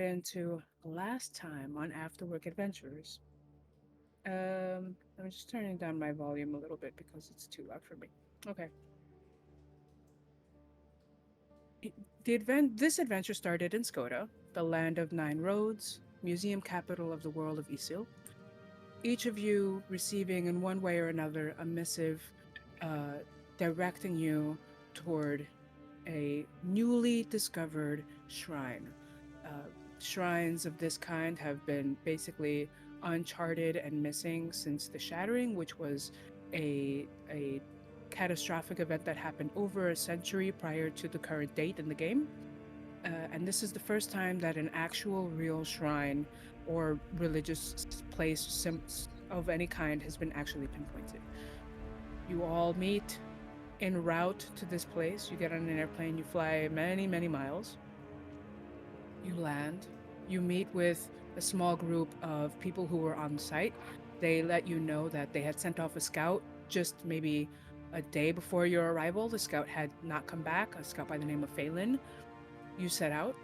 into last time on After Work Adventures. I'm just turning down my volume a little bit because it's too loud for me. Okay. This adventure started in Skoda, the land of nine roads, museum capital of the world of Isil. Each of you receiving in one way or another a missive uh, directing you toward a newly discovered shrine. Uh, Shrines of this kind have been basically uncharted and missing since the Shattering, which was a catastrophic event that happened over a century prior to the current date in the game. And this is the first time that an actual real shrine or religious place of any kind has been actually pinpointed. You all meet en route to this place. You get on an airplane, you fly many, many miles. You land, you meet with a small group of people who were on site. They let you know that they had sent off a scout just maybe a day before your arrival. The scout had not come back, a scout by the name of Phelan. You set out,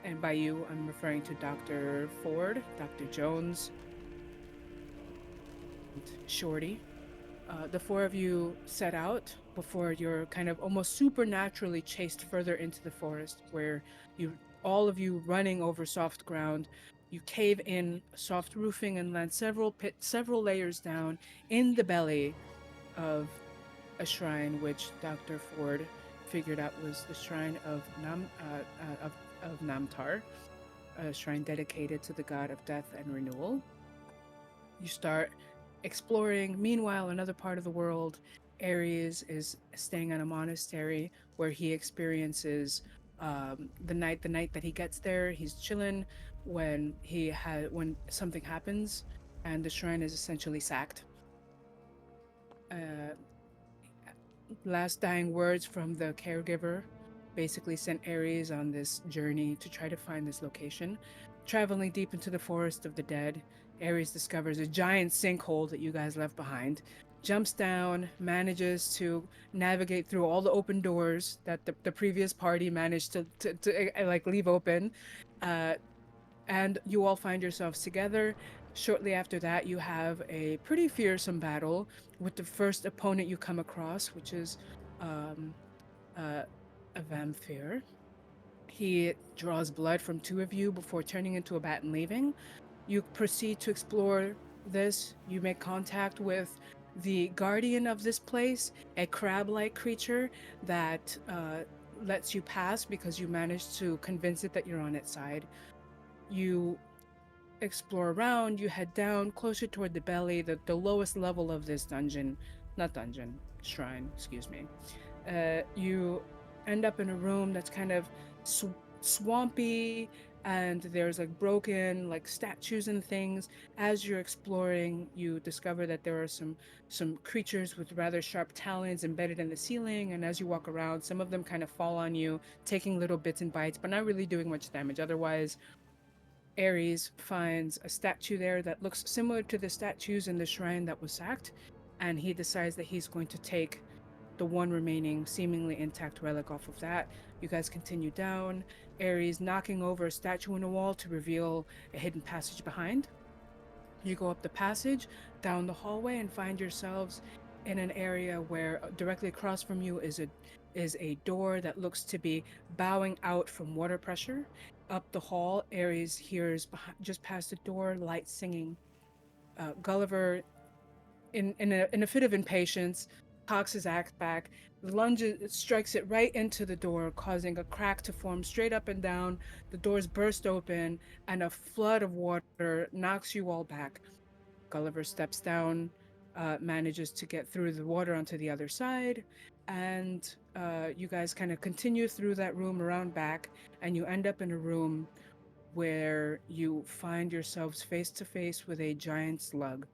and by you, I'm referring to Dr. Ford, Dr. Jones, and Shorty. The four of you set out before you're kind of almost supernaturally chased further into the forest, where you, all of you running over soft ground, you cave in soft roofing and land several layers down in the belly of a shrine, which Dr. Ford figured out was the shrine of Namtar, a shrine dedicated to the god of death and renewal. You start exploring. Meanwhile, another part of the world, Aeris is staying at a monastery where he experiences the night that he gets there. He's chilling when something happens, and the shrine is essentially sacked. Uh, Last dying words from the caregiver basically sent Ares on this journey to try to find this location. Traveling deep into the forest of the dead, Ares discovers a giant sinkhole that you guys left behind, jumps down, manages to navigate through all the open doors that the previous party managed to like leave open. Uh, and you all find yourselves together. Shortly after that, you have a pretty fearsome battle with the first opponent you come across, which is um, uh, a vampire. He draws blood from two of you before turning into a bat and leaving. You proceed to explore this. You make contact with the guardian of this place, a crab like creature that lets you pass because you managed to convince it that you're on its side. You explore around, you head down closer toward the belly, the lowest level of this dungeon, not dungeon, shrine, excuse me. You end up in a room that's kind of swampy, and there's like broken like statues and things. As you're exploring, you discover that there are some creatures with rather sharp talons embedded in the ceiling, and as you walk around, some of them kind of fall on you, taking little bits and bites but not really doing much damage. Otherwise, Ares finds a statue there that looks similar to the statues in the shrine that was sacked, and he decides that he's going to take the one remaining seemingly intact relic off of that. You guys continue down, Ares knocking over a statue in a wall to reveal a hidden passage behind. You go up the passage, down the hallway, and find yourselves in an area where directly across from you is a door that looks to be bowing out from water pressure. Up the hall, Ares hears just past the door light singing. Gulliver, in a fit of impatience, cocks his axe back, lunges, strikes it right into the door, causing a crack to form straight up and down. The doors burst open, and a flood of water knocks you all back. Gulliver steps down, manages to get through the water onto the other side, and you guys kind of continue through that room around back, and you end up in a room where you find yourselves face to face with a giant slug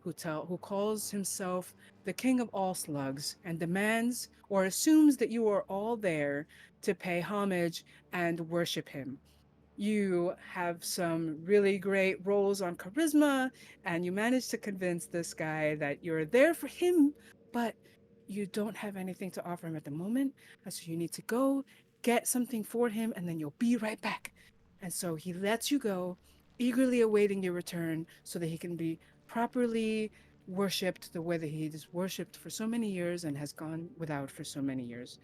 who calls himself the king of all slugs and demands or assumes that you are all there to pay homage and worship him. You have some really great rolls on charisma, and you manage to convince this guy that you're there for him, but you don't have anything to offer him at the moment. So you need to go get something for him, and then you'll be right back. And so he lets you go, eagerly awaiting your return so that he can be properly worshipped the way that he is worshipped for so many years and has gone without for so many years.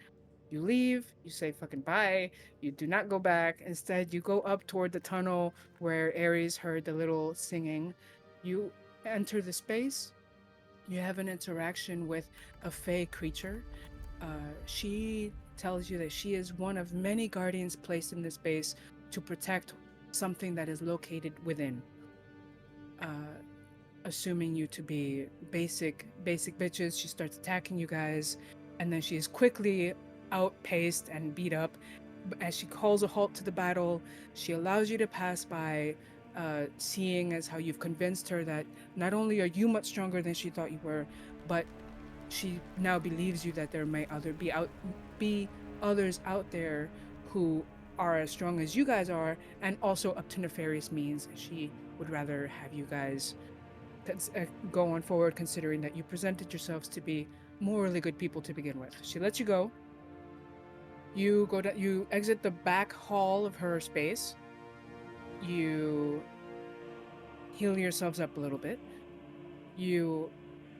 You leave, you say fucking bye, you do not go back. Instead, you go up toward the tunnel where Ares heard the little singing. You enter the space, you have an interaction with a fey creature. She tells you that she is one of many guardians placed in this base to protect something that is located within. Uh, Assuming you to be basic bitches, she starts attacking you guys, and then she is quickly outpaced and beat up. As she calls a halt to the battle, she allows you to pass by, seeing as how you've convinced her that not only are you much stronger than she thought you were, but she now believes you that there may other be others out there who are as strong as you guys are, and also up to nefarious means. She would rather have you guys go on forward, considering that you presented yourselves to be morally good people to begin with. She lets you go. You exit the back hall of her space. You heal yourselves up a little bit. You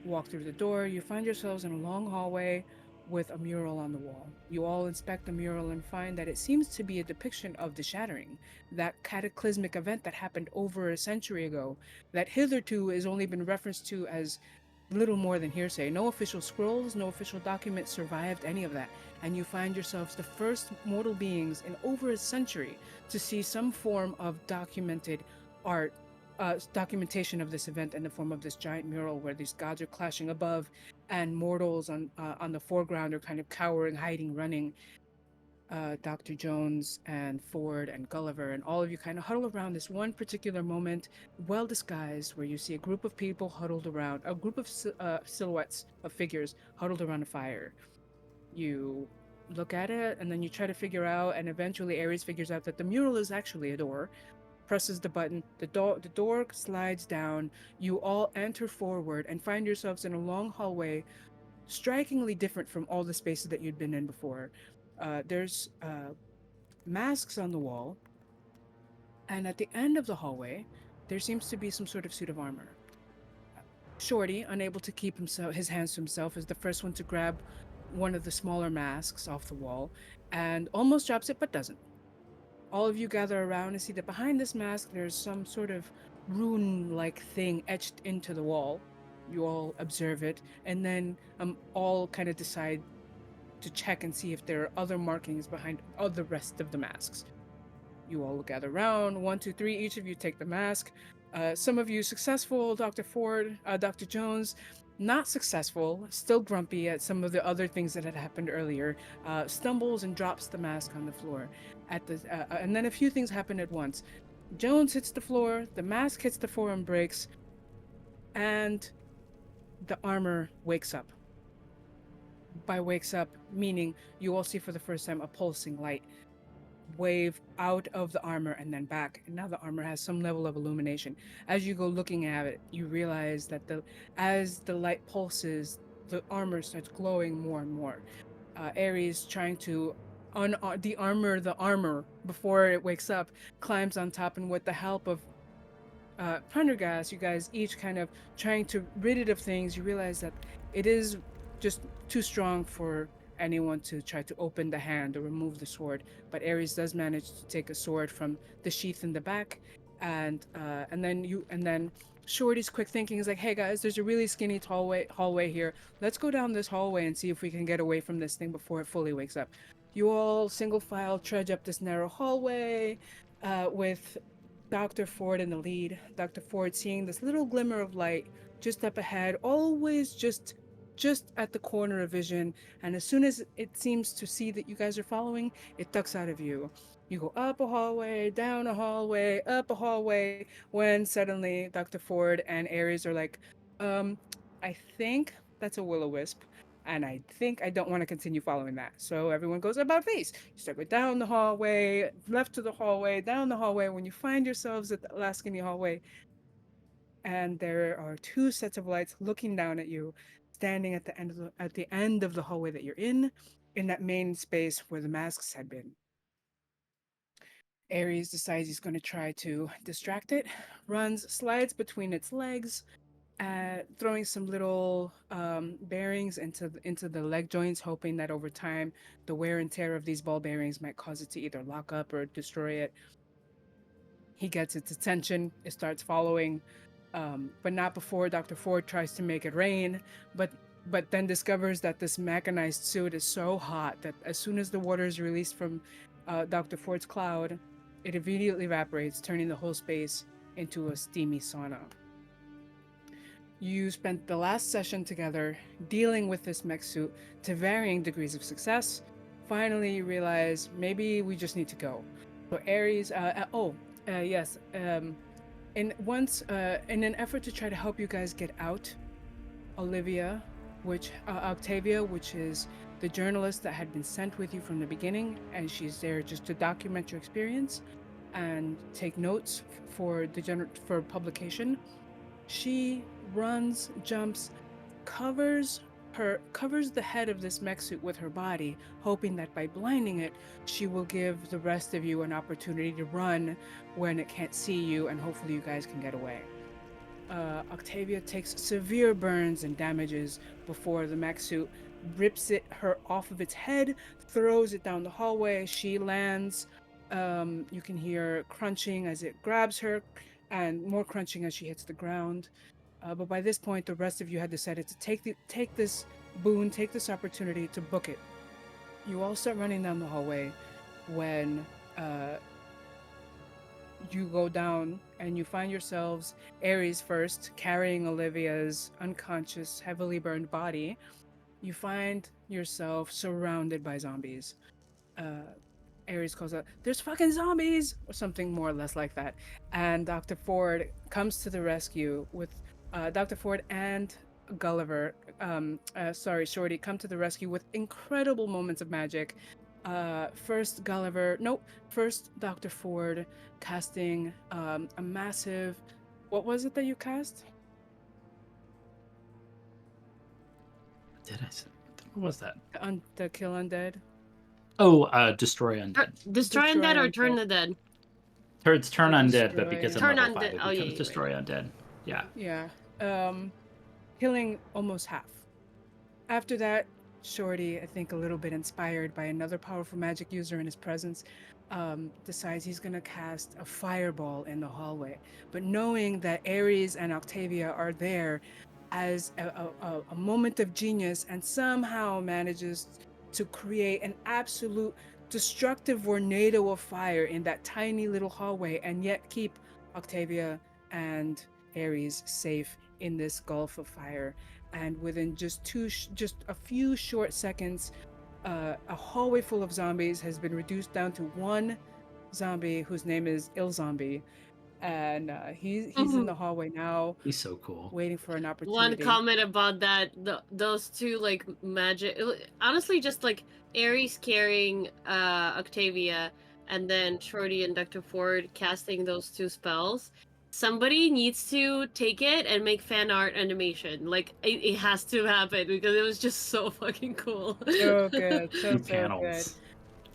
walk through the door. You find yourselves in a long hallway with a mural on the wall. You all inspect the mural and find that it seems to be a depiction of the Shattering, that cataclysmic event that happened over a century ago, that hitherto has only been referenced to as little more than hearsay. No official scrolls, no official documents survived any of that. And you find yourselves the first mortal beings in over a century to see some form of documented art, documentation of this event in the form of this giant mural where these gods are clashing above, and mortals on the foreground are kind of cowering, hiding, running. Dr. Jones and Ford and Gulliver and all of you kind of huddle around this one particular moment, well disguised, where you see a group of people huddled around, a group of silhouettes of figures huddled around a fire. You look at it and then you try to figure out, and eventually Ares figures out that the mural is actually a door. Presses the button, the door slides down. You all enter forward and find yourselves in a long hallway, strikingly different from all the spaces that you'd been in before. There's masks on the wall, and at the end of the hallway, there seems to be some sort of suit of armor. Shorty, unable to keep his hands to himself, is the first one to grab one of the smaller masks off the wall and almost drops it, but doesn't. All of you gather around and see that behind this mask, there's some sort of rune like thing etched into the wall. You all observe it, and then all kind of decide to check and see if there are other markings behind all the rest of the masks. You all gather around. One, two, three. Each of you take the mask. Some of you successful. Dr. Ford, Dr. Jones, not successful. Still grumpy at some of the other things that had happened earlier. Stumbles and drops the mask on the floor. And then a few things happen at once. Jones hits the floor. The mask hits the floor and breaks. And the armor wakes up. By wakes up, meaning you all see for the first time a pulsing light wave out of the armor and then back, and now the armor has some level of illumination. As you go looking at it, you realize that the as the light pulses, the armor starts glowing more and more. Ares, trying to de-armor the armor before it wakes up, climbs on top, and with the help of Prendergast, you guys each kind of trying to rid it of things. You realize that it is just too strong for anyone to try to open the hand or remove the sword. But Ares does manage to take a sword from the sheath in the back, and then Shorty's quick thinking is like, "Hey guys, there's a really skinny hallway here. Let's go down this hallway and see if we can get away from this thing before it fully wakes up." You all single file trudge up this narrow hallway, with Dr. Ford in the lead. Dr. Ford seeing this little glimmer of light just up ahead, always just at the corner of vision, and as soon as it seems to see that you guys are following, it ducks out of view. You go up a hallway, down a hallway, up a hallway, when suddenly Dr. Ford and Ares are like, um, I think that's a will-o-wisp. And I think I don't want to continue following that. So everyone goes about face. You start going down the hallway, left to the hallway, down the hallway. When you find yourselves at the last skinny hallway, and there are two sets of lights looking down at you, standing at the end of the hallway that you're in that main space where the masks had been. Aeris decides he's going to try to distract it, slides between its legs, throwing some little bearings into the leg joints, hoping that over time the wear and tear of these ball bearings might cause it to either lock up or destroy it. He gets its attention. It starts following, but not before Dr. Ford tries to make it rain. But then discovers that this mechanized suit is so hot that as soon as the water is released from Dr. Ford's cloud, it immediately evaporates, turning the whole space into a steamy sauna. You spent the last session together dealing with this mech suit to varying degrees of success. Finally, you realize maybe we just need to go. So Aeris, yes, in an effort to try to help you guys get out, Octavia, which is the journalist that had been sent with you from the beginning, and she's there just to document your experience and take notes for publication. She runs, jumps, covers the head of this mech suit with her body, hoping that by blinding it, she will give the rest of you an opportunity to run when it can't see you, and hopefully you guys can get away. Octavia takes severe burns and damages before the mech suit rips her off of its head, throws it down the hallway. She lands. You can hear crunching as it grabs her, and more crunching as she hits the ground. But by this point, the rest of you had decided to take this opportunity to book it. You all start running down the hallway when you go down and you find yourselves, Aeris first, carrying Olivia's unconscious, heavily burned body. You find yourself surrounded by zombies. Aeris calls out, "There's fucking zombies!" or something more or less like that. And Dr. Ford comes to the rescue with Dr. Ford and Gulliver, Shorty, come to the rescue with incredible moments of magic. First Dr. Ford casting a massive, what was it that you cast? Did I say, what was that? The kill undead. Oh, destroy undead. Destroy undead or turn the dead? It's turn undead, but because turn I'm level 5, undead. it becomes destroy undead. Yeah. Yeah. Killing almost half. After that, Shorty, I think a little bit inspired by another powerful magic user in his presence, decides he's going to cast a fireball in the hallway. But knowing that Aeris and Octavia are there as a moment of genius, and somehow manages to create an absolute destructive tornado of fire in that tiny little hallway, and yet keep Octavia and Aeris safe in this gulf of fire. And within just a few short seconds, a hallway full of zombies has been reduced down to one zombie whose name is Il Zombie, and he's in the hallway now. He's so cool. Waiting for an opportunity. One comment about that: those two like magic. Honestly, just like Aeris carrying Octavia, and then Shorty and Dr. Ford casting those two spells. Somebody needs to take it and make fan art animation. Like it has to happen because it was just so fucking cool. So good, so panels. good.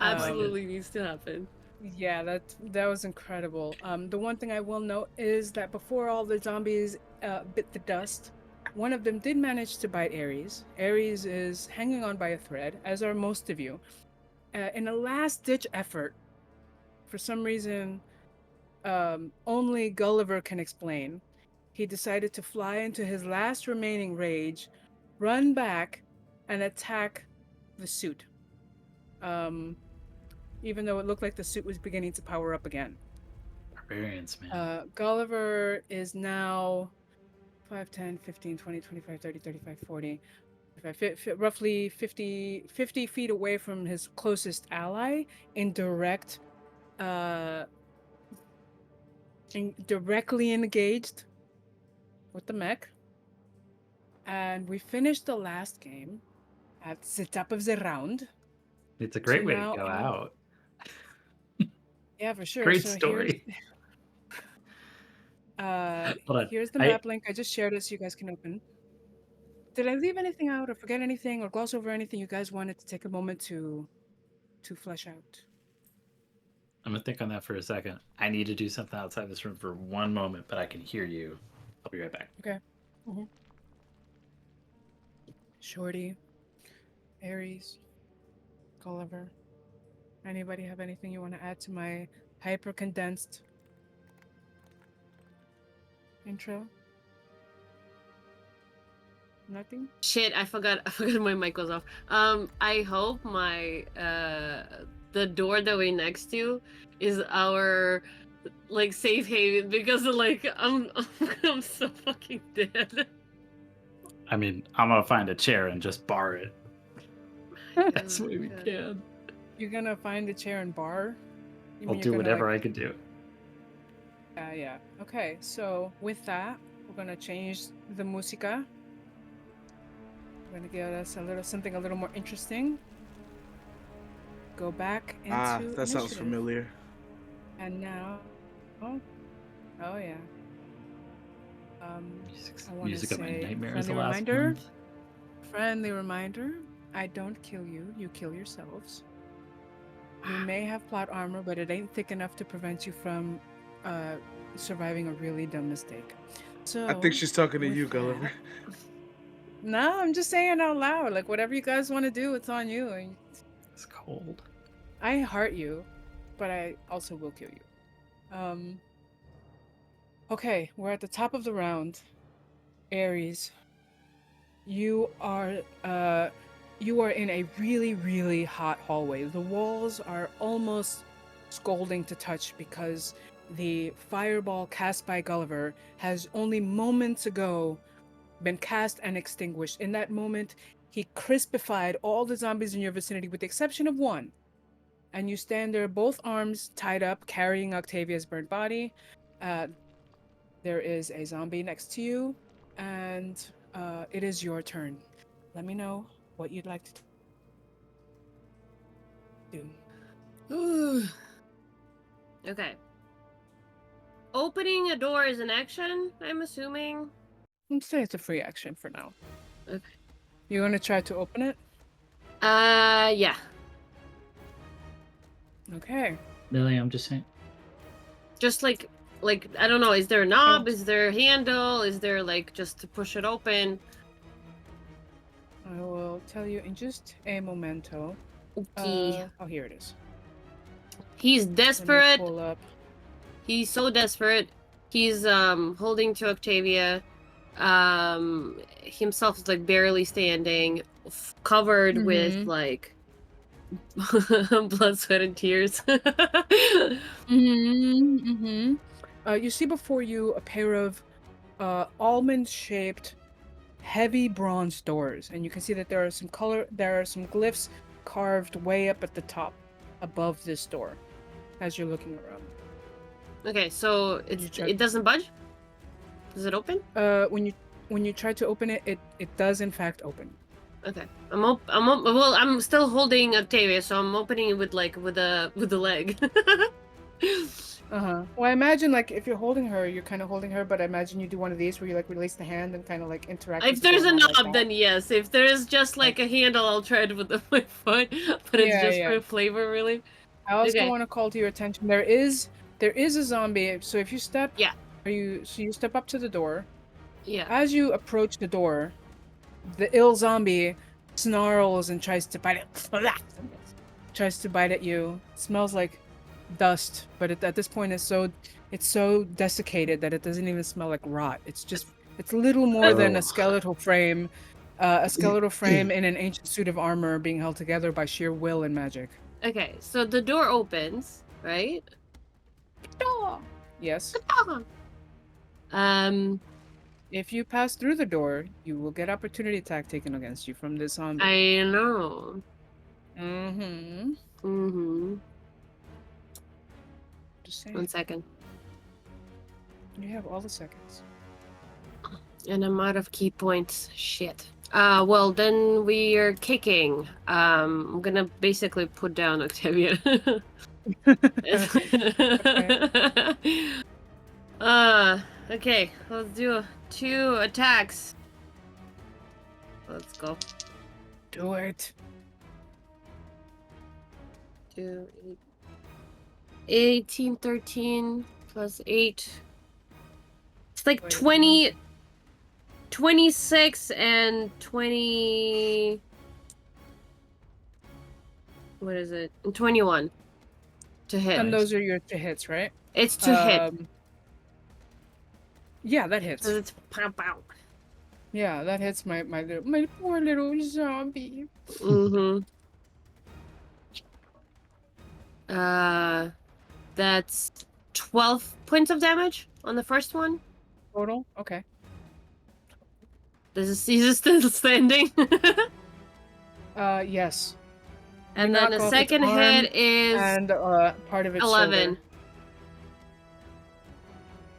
Absolutely needs to happen. Yeah, that was incredible. The one thing I will note is that before all the zombies bit the dust, one of them did manage to bite Aeris. Aeris is hanging on by a thread, as are most of you. In a last-ditch effort, for some reason, only Gulliver can explain, he decided to fly into his last remaining rage, run back, and attack the suit. Even though it looked like the suit was beginning to power up again. Barbarians, man. Gulliver is now 5, 10, 15, 20, 25, 30, 35, 40, roughly 50 feet away from his closest ally directly engaged with the mech. And we finished the last game at the top of the round. It's a great way to go out. Yeah, for sure. Great story. Here's the map link. I just shared it so you guys can open. Did I leave anything out or forget anything or gloss over anything you guys wanted to take a moment to flesh out? I'm gonna think on that for a second. I need to do something outside this room for one moment, but I can hear you. I'll be right back. Okay. Mm-hmm. Shorty, Aeris, Gulliver. Anybody have anything you want to add to my hyper condensed intro? Nothing? Shit, I forgot my mic was off. I hope my the door that we're next to is our like safe haven because like I'm so fucking dead. I mean, I'm gonna find a chair and just bar it. That's the way we God. can. You're gonna find a chair and bar? You I'll mean do you're gonna, whatever like... I can do. Yeah. Okay, so with that, we're gonna change the musica. We're gonna give us something a little more interesting. Go back into that sounds initiative. familiar. And now, oh yeah. I want to Music of my say nightmares the friendly last reminder. month. Friendly reminder. I don't kill you. You kill yourselves. You may have plot armor, but it ain't thick enough to prevent you from surviving a really dumb mistake. So I think she's talking to with you, that- Gulliver. No, I'm just saying out loud. Like, whatever you guys want to do, it's on you. And It's cold. I heart you, but I also will kill you. Okay, we're at the top of the round. Aeris, you are in a really, really hot hallway. The walls are almost scalding to touch because the fireball cast by Gulliver has only moments ago been cast and extinguished. In that moment, he crispified all the zombies in your vicinity with the exception of one. And you stand there, both arms tied up, carrying Octavia's burnt body. There is a zombie next to you, and it is your turn. Let me know what you'd like to do. Okay. Opening a door is an action, I'm assuming. I'd say it's a free action for now. Okay. You want to try to open it? Yeah. Okay. Lily, I'm just saying. Just like I don't know, is there a knob? Oh. Is there a handle? Is there like just to push it open? I will tell you in just a momento. Okay. Oh, here it is. He's Let me desperate. pull up. He's so desperate. He's holding to Octavia. Himself is like barely standing, covered with Mhm. like blood, sweat, and tears. You see before you a pair of almond-shaped, heavy bronze doors, and you can see that there are some glyphs carved way up at the top, above this door, as you're looking around. Okay, so it doesn't budge. Does it open? When you try to open it, it does in fact open. Okay, well, I'm still holding Octavia, so I'm opening it with the leg. Well, I imagine like if you're holding her, you're kind of holding her, but I imagine you do one of these where you like release the hand and kind of like interact. If with the there's a door knob, like then yes. If there is just like a handle, I'll try it with my foot. But it's just for flavor, really. I also Okay. want to call to your attention there is a zombie. So if you step, Yeah. you step up to the door. Yeah. As you approach the door, the ill zombie snarls and tries to bite it. Tries to bite at you. It smells like dust, but at this point it's so desiccated that it doesn't even smell like rot. It's little more than a skeletal frame. A skeletal frame in an ancient suit of armor being held together by sheer will and magic. Okay, so the door opens, right? Yes. If you pass through the door, you will get opportunity attack taken against you from this zombie. I know. Just saying. 1 second. You have all the seconds. And I'm out of key points. Shit. Well, then we are kicking. I'm gonna basically put down Octavia. Okay, let's do 2 attacks. Let's go. Do it. 2, 18, 13 plus 8. It's like Wait, 20, 26 and 20. What is it? 21 to hit. And those are your 2 hits, right? It's to hit. Yeah, that hits. So it's pow pow. Yeah, that hits my poor little zombie. Mm-hmm. That's 12 points of damage on the first one. Total? Okay. Is he still standing? Yes. And You then knock the off second its arm hit is and part of its 11. shoulder.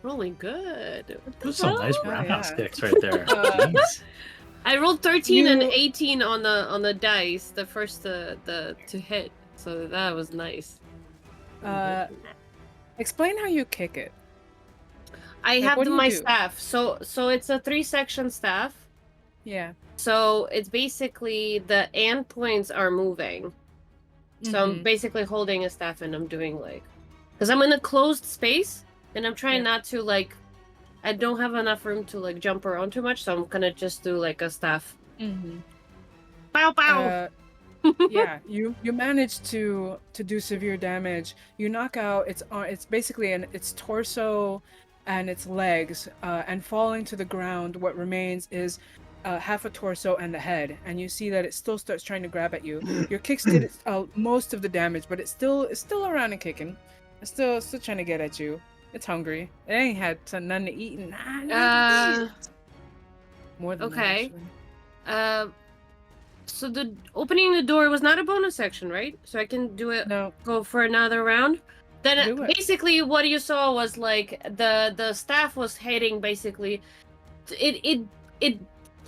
Rolling good. Those are some nice Oh, roundhouse yeah. kicks right there. Jeez. I rolled 13 and You- 18 on the dice, the first to hit. So that was nice. Explain how you kick it. I Like, have what do you my do? staff. So it's a 3-section staff. Yeah. So it's basically the end points are moving. So I'm Mhm. basically holding a staff and I'm doing like, because I'm in a closed space and I'm trying Yeah. not to like, I don't have enough room to like jump around too much. So I'm gonna just do like a staff. Mhm. Pow pow. Yeah, you manage to do severe damage. You knock out it's basically its torso and its legs, and falling to the ground. What remains is half a torso and the head, and you see that it still starts trying to grab at you. Your kicks did most of the damage, but it's still around and kicking. It's still trying to get at you. It's hungry. It ain't had none to eat and more than that, Okay. actually. So the opening the door was not a bonus action, right? So I can do it. No. Go for another round. Then Do it. basically what you saw was like the staff was hitting basically. It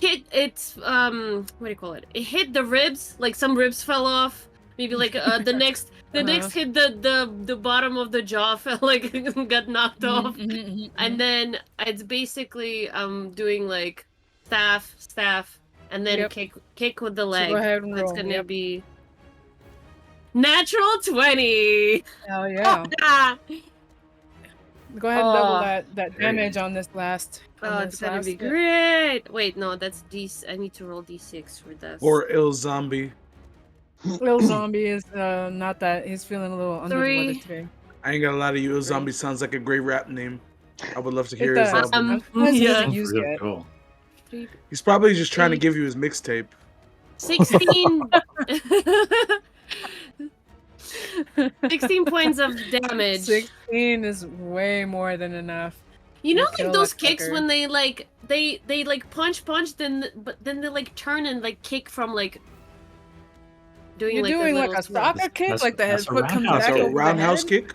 hit it's what do you call it? It hit the ribs, like some ribs fell off. Maybe like the next hit the bottom of the jaw, felt like got knocked off. And then it's basically doing like staff and then Yep. kick with the So leg. go ahead and That's roll. gonna Yep. be natural 20. Hell yeah. Ah! Go ahead and double Oh. that Very damage nice. on this last. Oh, on it's this gonna last be hit. great. Wait, no, that's D. I need to roll D6 for this. Or ill zombie. Little zombie is not that. He's feeling a little under the weather 3. today. I ain't gonna lie to you, ill zombie sounds like a great rap name. I would love to hear It his does. album. I'm surprised he yeah. hasn't Sounds used real yet. cool. He's probably just trying to 8. give you his mixtape. 16. 16 points of damage. 16 is way more than enough. You know, You like kill those that kicks fucker. when they like punch, then they like turn and like kick from like doing You're like doing like little a soccer kick, That's- like the head that's a foot comes roundhouse back That's kick. a over the roundhouse head. kick.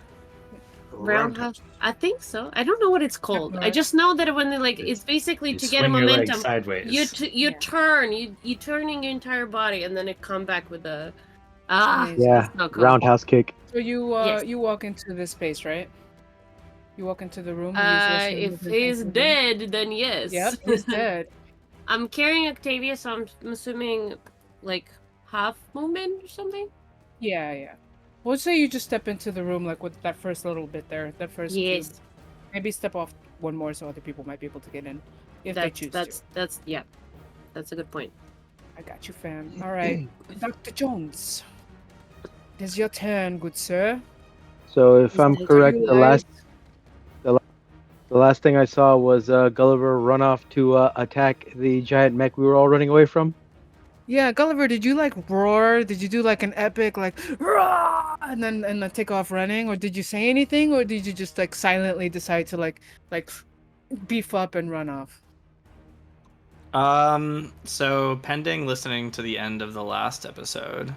roundhouse. I think so. I don't know what it's called. I Right. just know that when they like, it's basically You to get a swing your leg momentum. sideways. You Yeah. turn, you turning your entire body, and then it come back with a Amazing. Yeah, that's not cool. roundhouse kick. So you Yes. you walk into this space, right? You walk into the room. and he's listening If with his he's instruments. dead, then yes. Yep, he's dead. I'm carrying Octavia, so I'm assuming like half movement or something. Yeah. We'll say you just step into the room like with that first little bit there, that first cube. Yes, Maybe step off one more so other people might be able to get in if they choose that's yeah, that's a good point. to. I got you, fam. All right, Dr. Jones, it is your turn, good sir. So if Is I'm that correct, You the last thing I saw was Gulliver run off to attack the giant mech we were all running away from. Yeah, Gulliver, did you like roar? Did you do like an epic like roar and then take off running, or did you say anything, or did you just like silently decide to like beef up and run off? So pending listening to the end of the last episode,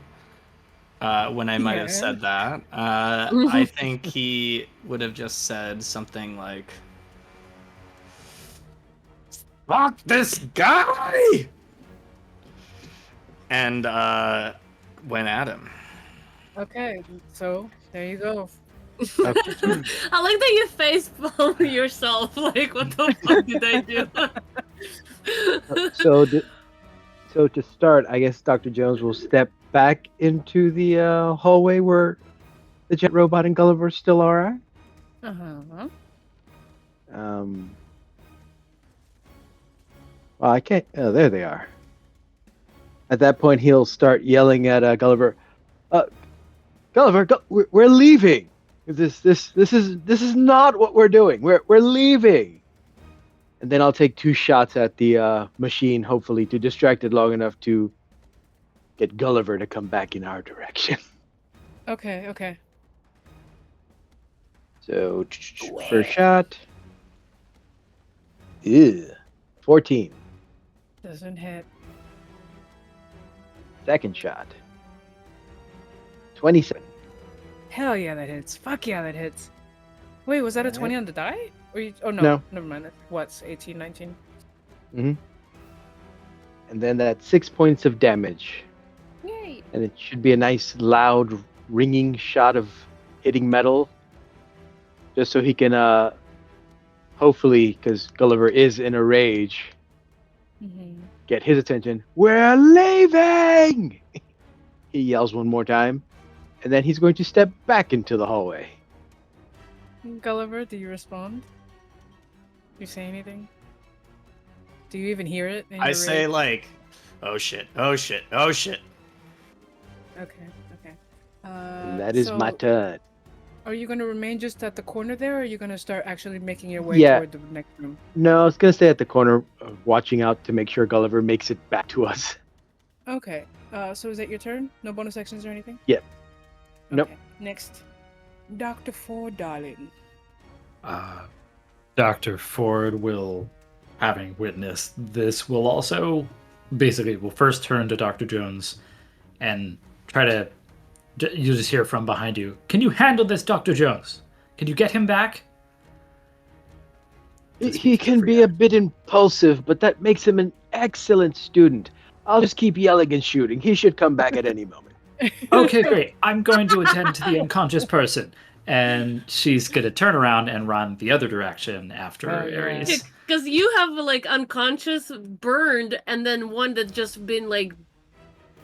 when I might have Yeah. said that, I think he would have just said something like, "Fuck this guy!" and went at him. Okay, so there you go. I like that you face palm yourself. Like, what the fuck did I do? So to start, I guess Dr. Jones will step back into the hallway where the jet robot and Gulliver still alright? Uh-huh. Well, I can't. Oh, there they are. At that point, he'll start yelling at Gulliver. Gulliver, we're leaving. This is not what we're doing. We're leaving. And then I'll take 2 shots at the machine, hopefully to distract it long enough to get Gulliver to come back in our direction. Okay. So, first shot. Ew. 14. Doesn't hit. Second shot. 27. Hell yeah, that hits. Fuck yeah, that hits. Wait, was that a Alright. 20 on the die? Or you... Oh, no. No. Never mind. What's 18, 19? And then that's 6 points of damage. Yay. And it should be a nice, loud, ringing shot of hitting metal. Just so he can, hopefully, because Gulliver is in a rage, get his attention. We're leaving! He yells one more time. And then he's going to step back into the hallway. Gulliver, do you respond? Do you say anything? Do you even hear it? In I your say rage? like, oh shit, oh shit, oh shit. Okay. And that is my so turn. Are you going to remain just at the corner there, or are you going to start actually making your way Yeah. toward the next room? No, I was going to stay at the corner, watching out to make sure Gulliver makes it back to us. Okay. So is that your turn? No bonus actions or anything? Yep. Nope. Okay. Next. Dr. Ford, darling. Dr. Ford will, having witnessed this, will also basically will first turn to Dr. Jones and try to. You just hear from behind you. Can you handle this, Dr. Jones? Can you get him back? He can be a bit impulsive, but that makes him an excellent student. I'll just keep yelling and shooting. He should come back at any moment. Okay, great. I'm going to attend to the unconscious person. And she's going to turn around and run the other direction after Oh, yeah. Aeris. Because you have like unconscious, burned, and then one that just been like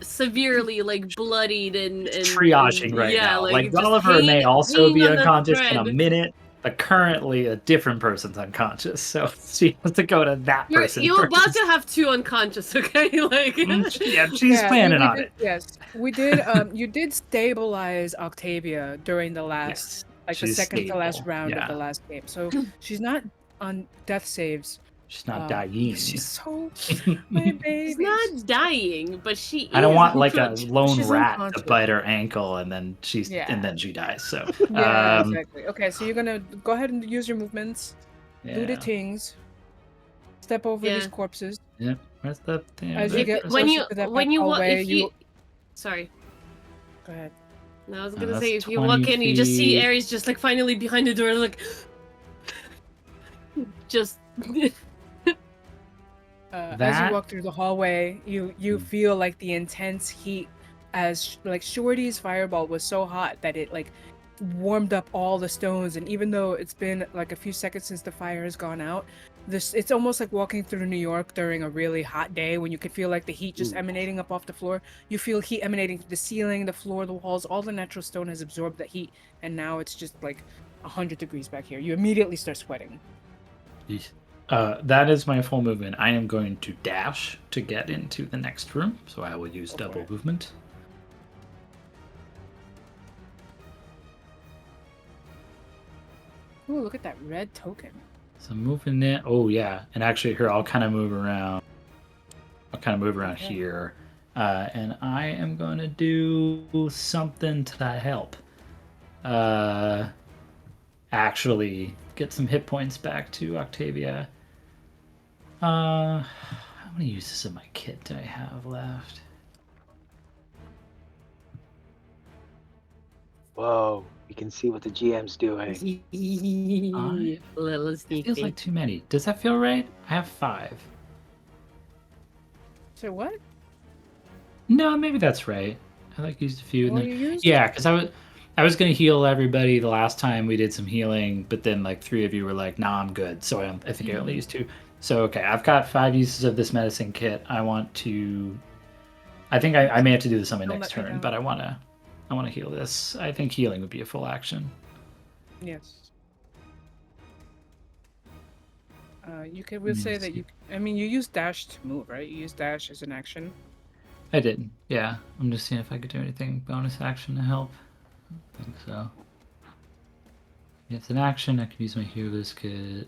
severely like bloodied and Triaging right now. Like just Gulliver may also hanging be on the unconscious in a thread. minute, but currently a different person's unconscious. So she has to go to that person. You're about first. to have 2 unconscious, okay? Like Yeah, she's Yeah, planning we on did, it. Yes, we did. You did stabilize Octavia during the last, the she's second to last stable, round yeah. of the last game. So she's not on death saves. She's not dying. She's so my baby. she's not dying, but she is I don't want like a unconscious. lone She's rat to unconscious. bite her ankle and then Yeah. and then she dies. So Yeah, exactly. Okay, so you're gonna go ahead and use your movements, do the yeah. things, step over these Yeah. corpses. Yeah. Where's the As you get when closer you to that when back you hallway, if you sorry. go ahead. No, I was Oh, gonna that's say if you walk 20 in, you just see feet. Aeris just like finally behind the door, like just As That- you walk through the hallway, you feel like the intense heat, as like Shorty's fireball was so hot that it like warmed up all the stones, and even though it's been like a few seconds since the fire has gone out, it's almost like walking through New York during a really hot day when you could feel like the heat just emanating up off the floor. You feel heat emanating through the ceiling, the floor, the walls. All the natural stone has absorbed that heat, and now it's just like 100 degrees back here. You immediately start sweating. That is my full movement. I am going to dash to get into the next room, so I will use double movement. Ooh, look at that red token. So moving it. Oh yeah, and actually here I'll kind of move around. I'll kind of move around Okay. here, and I am going to do something to help. Actually get some hit points back to Octavia. How many uses of my kit do I have left? Whoa, you can see what the GM's doing. little It sneaky. feels like too many. Does that feel right? I have 5. So what? No, maybe that's right. I like used a few. And What then, you used? yeah, because I was gonna heal everybody the last time we did some healing, but then like 3 of you were like, "Nah, I'm good." So I think I only used 2. So okay, I've got 5 uses of this medicine kit. I want to. I think I may have to do this on my Don't next let me turn, down. but I want to. I want to heal this. I think healing would be a full action. Yes. We'll say that you. I mean, you use dash to move, right? You use dash as an action. I did. Yeah. I'm just seeing if I could do anything bonus action to help. I think so. If it's an action, I could use my hero's kit.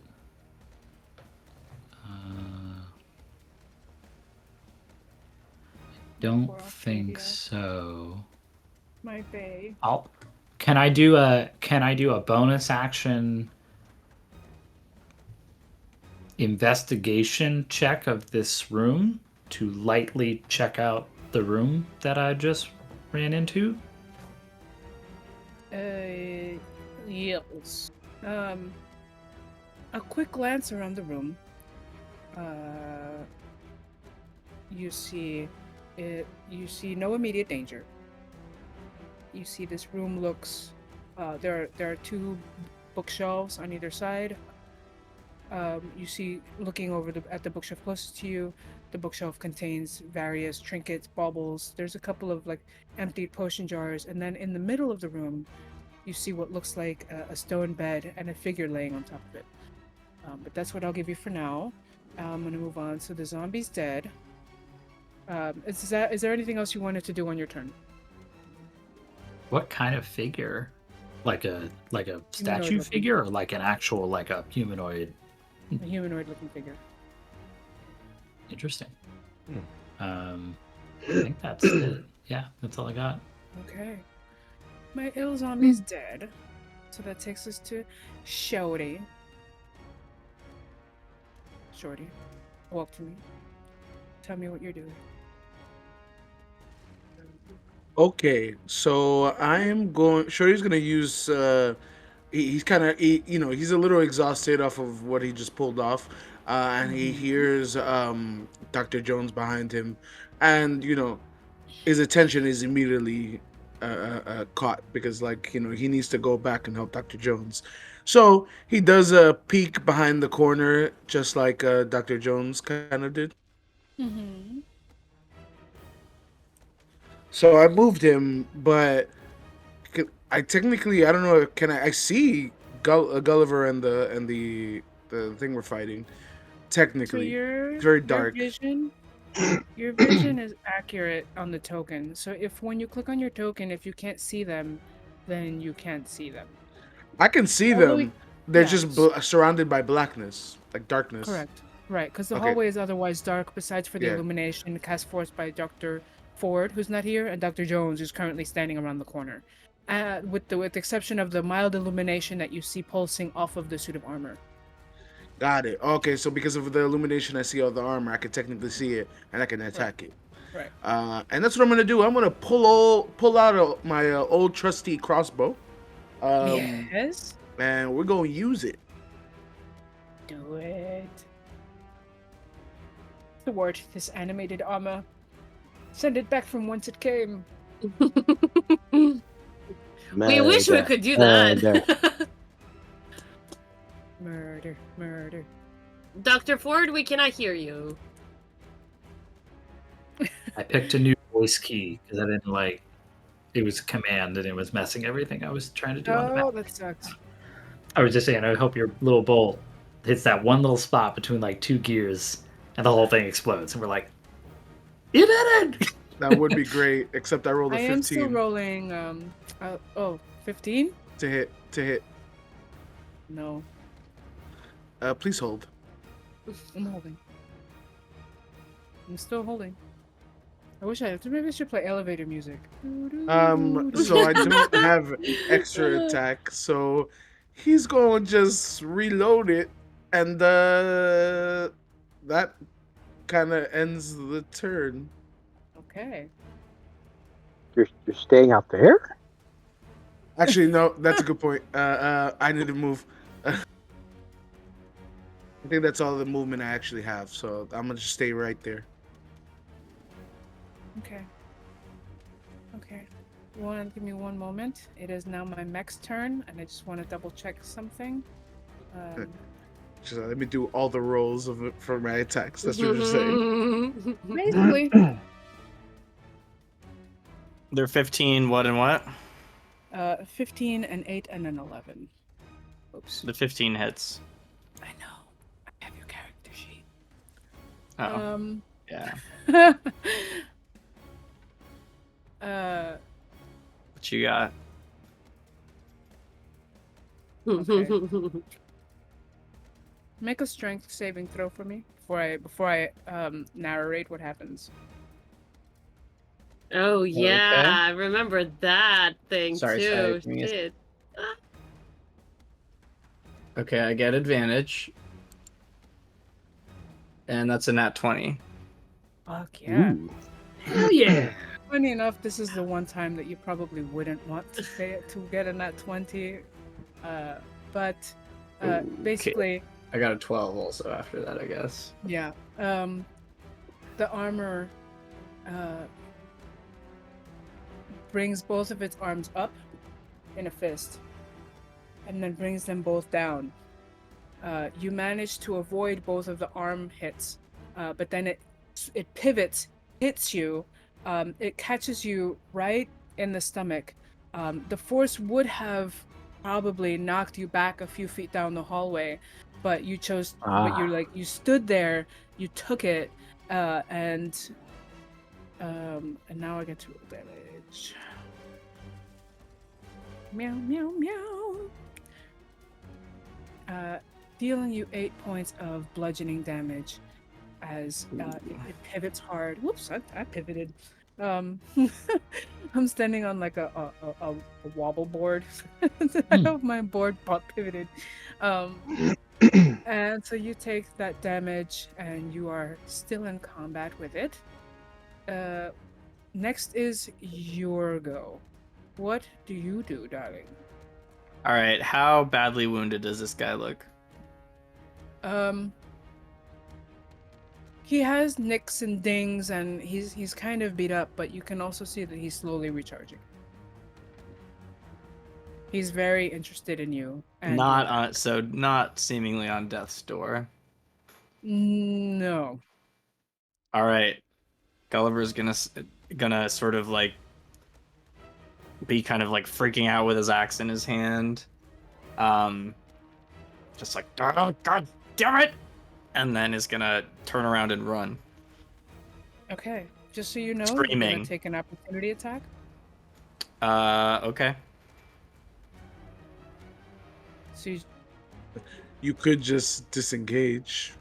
Don't Or think Octavia. so. My bay. Can I do a bonus action investigation check of this room to lightly check out the room that I just ran into? Yes. A quick glance around the room. You see no immediate danger. You see this room looks. There are two bookshelves on either side. You see, looking over at the bookshelf closest to you, the bookshelf contains various trinkets, baubles. There's a couple of like emptied potion jars, and then in the middle of the room, you see what looks like a stone bed and a figure laying on top of it. But that's what I'll give you for now. I'm gonna move on. So the zombie's dead. Is there anything else you wanted to do on your turn? What kind of figure? Like a statue Humanoid-looking. figure, or like an actual like a humanoid? A humanoid-looking figure. Interesting. I think that's it. Yeah, that's all I got. Okay. My ill zombie's dead. So that takes us to Shorty. Shorty, walk to me. Tell me what you're doing. Okay, so I'm going. Shorty's gonna use. He's kind of, he's a little exhausted off of what he just pulled off, and he hears Dr. Jones behind him, and his attention is immediately caught because he needs to go back and help Dr. Jones. So he does a peek behind the corner, just like Dr. Jones kind of did. Mm-hmm. So I moved him, but I don't know. Can I see Gulliver and the thing we're fighting? Technically, So it's very dark. Your vision is accurate on the token. So when you click on your token, if you can't see them, then you can't see them. I can see Although them. They're yeah, just surrounded by blackness, like darkness. Correct. Right, because the Okay. hallway is otherwise dark, besides for the Yeah. illumination cast forth by Dr. Ford, who's not here, and Dr. Jones, who's currently standing around the corner. With the exception of the mild illumination that you see pulsing off of the suit of armor. Got it. Okay, so because of the illumination, I see all the armor. I can technically see it, and I can attack it. Right. And that's what I'm gonna do. I'm gonna pull out my old trusty crossbow. Yes. And we're gonna use it. Do it. Toward this animated armor. Send it back from whence it came. We wish we could do that. Murder, murder. Dr. Ford, we cannot hear you. I picked a new voice key because I didn't like it was a command and it was messing everything I was trying to do on the map. Oh, that sucks. I was just saying, I hope your little bolt hits that one little spot between like two gears and the whole thing explodes. And we're like, you did it! That would be great, except I rolled a 15. I am still rolling, 15? To hit. No, Please hold. I'm holding. I'm still holding. Maybe I should play elevator music. So I don't have extra attack, so he's going to just reload it, and that kind of ends the turn. Okay. You're staying out there? Actually, no, that's a good point. I need to move. I think that's all the movement I actually have, so I'm gonna just stay right there. Okay. Give me one moment. It is now my mech's turn, and I just want to double check something. Just let me do all the rolls for my attacks. That's what you're saying. Basically. They're 15, what and what? 15, an 8, and an 11. Oops. The 15 hits. I know. I have your character sheet. Oh, yeah. What you got? Okay. Make a strength saving throw for me before I narrate what happens. Oh yeah, Okay. I remember that thing Sorry, too. give me a- Shit. Okay, I get advantage. And that's a nat 20. Fuck yeah. Ooh. Hell yeah! Funny enough, this is the one time that you probably wouldn't want to say it to get a nat 20. But basically, I got a 12 also after that, I guess. yeah. The armor brings both of its arms up in a fist and then brings them both down. You manage to avoid both of the arm hits, but then it pivots, hits you, it catches you right in the stomach. The force would have probably knocked you back a few feet down the hallway, but you chose. But you stood there, you took it, and now I get to roll damage. Meow meow meow. Dealing you 8 points of bludgeoning damage as it pivots hard. Whoops, I pivoted. I'm standing on like a wobble board. I hope my board pivoted. And so you take that damage and you are still in combat with it. Next is your go. What do you do, darling? All right, how badly wounded does this guy look? He has nicks and dings, and he's kind of beat up, but you can also see that he's slowly recharging. He's very interested in you. And Not seemingly on death's door. No. All right, Gulliver's gonna sort of like be kind of like freaking out with his axe in his hand, just like oh, God damn it, and then is gonna turn around and run. Okay. Just so you know, Screaming. you're gonna take an opportunity attack. Okay. So You could just disengage.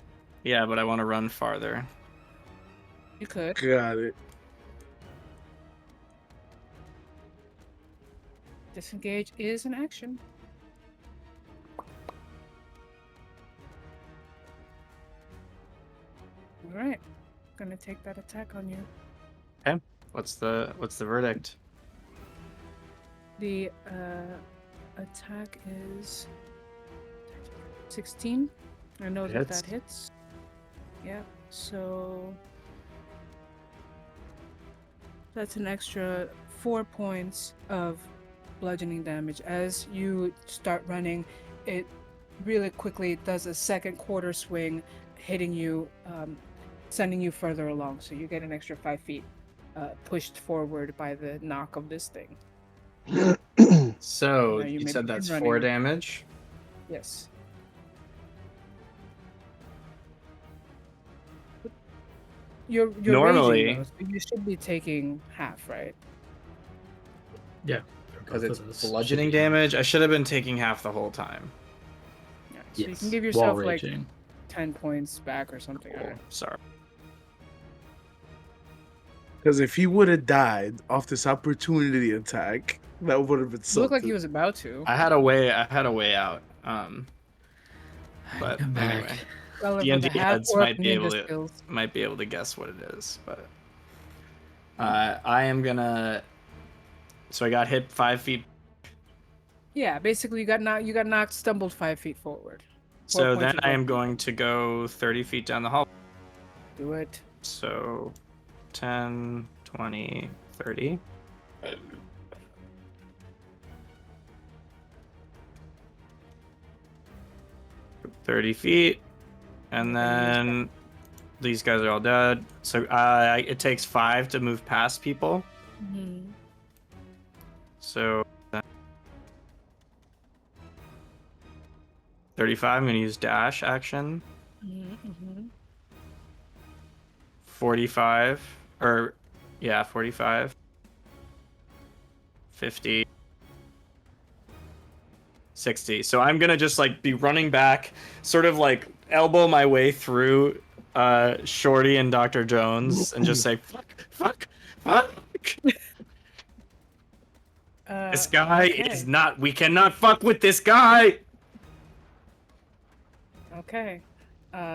Yeah, but I want to run farther. you could. Got it. Disengage is an action. All right. Gonna take that attack on you. Okay. What's the verdict? The attack is 16. I know It that hits. that hits. Yeah. So that's an extra 4 points of bludgeoning damage. As you start running, it really quickly does a second quarter swing, hitting you, sending you further along. So you get an extra 5 feet pushed forward by the knock of this thing. So Now you you may said begin that's running. 4 damage. Yes. You're Normally- raging, though, so you should be taking half, right? Yeah. Because it's bludgeoning damage. I should have been taking half the whole time. Yeah. So you Yes. can give While yourself like raging. 10 points back or something. I don't know. Sorry. Because if he would have died off this opportunity attack, that would have been It something. looked like he was about to. I had a way out. But Come back. anyway, Gulliver, D&D the heads Half-Orc might be able ninja to skills. guess what it is, but I am gonna. So I got hit 5 feet. Yeah, basically you got knocked, stumbled 5 feet forward. So points then of I am damage. going to go 30 feet down the hall. Do it. So 10, 20, 30. feet, and then these guys are all dead. So it takes 5 to move past people. Mm-hmm. So 35. I'm gonna use dash action. Mm-hmm. 45, or yeah, 45. 50. 60. So I'm gonna just like be running back, sort of like elbow my way through Shorty and Dr. Jones and just say fuck. This guy is not, we cannot fuck with this guy. Okay.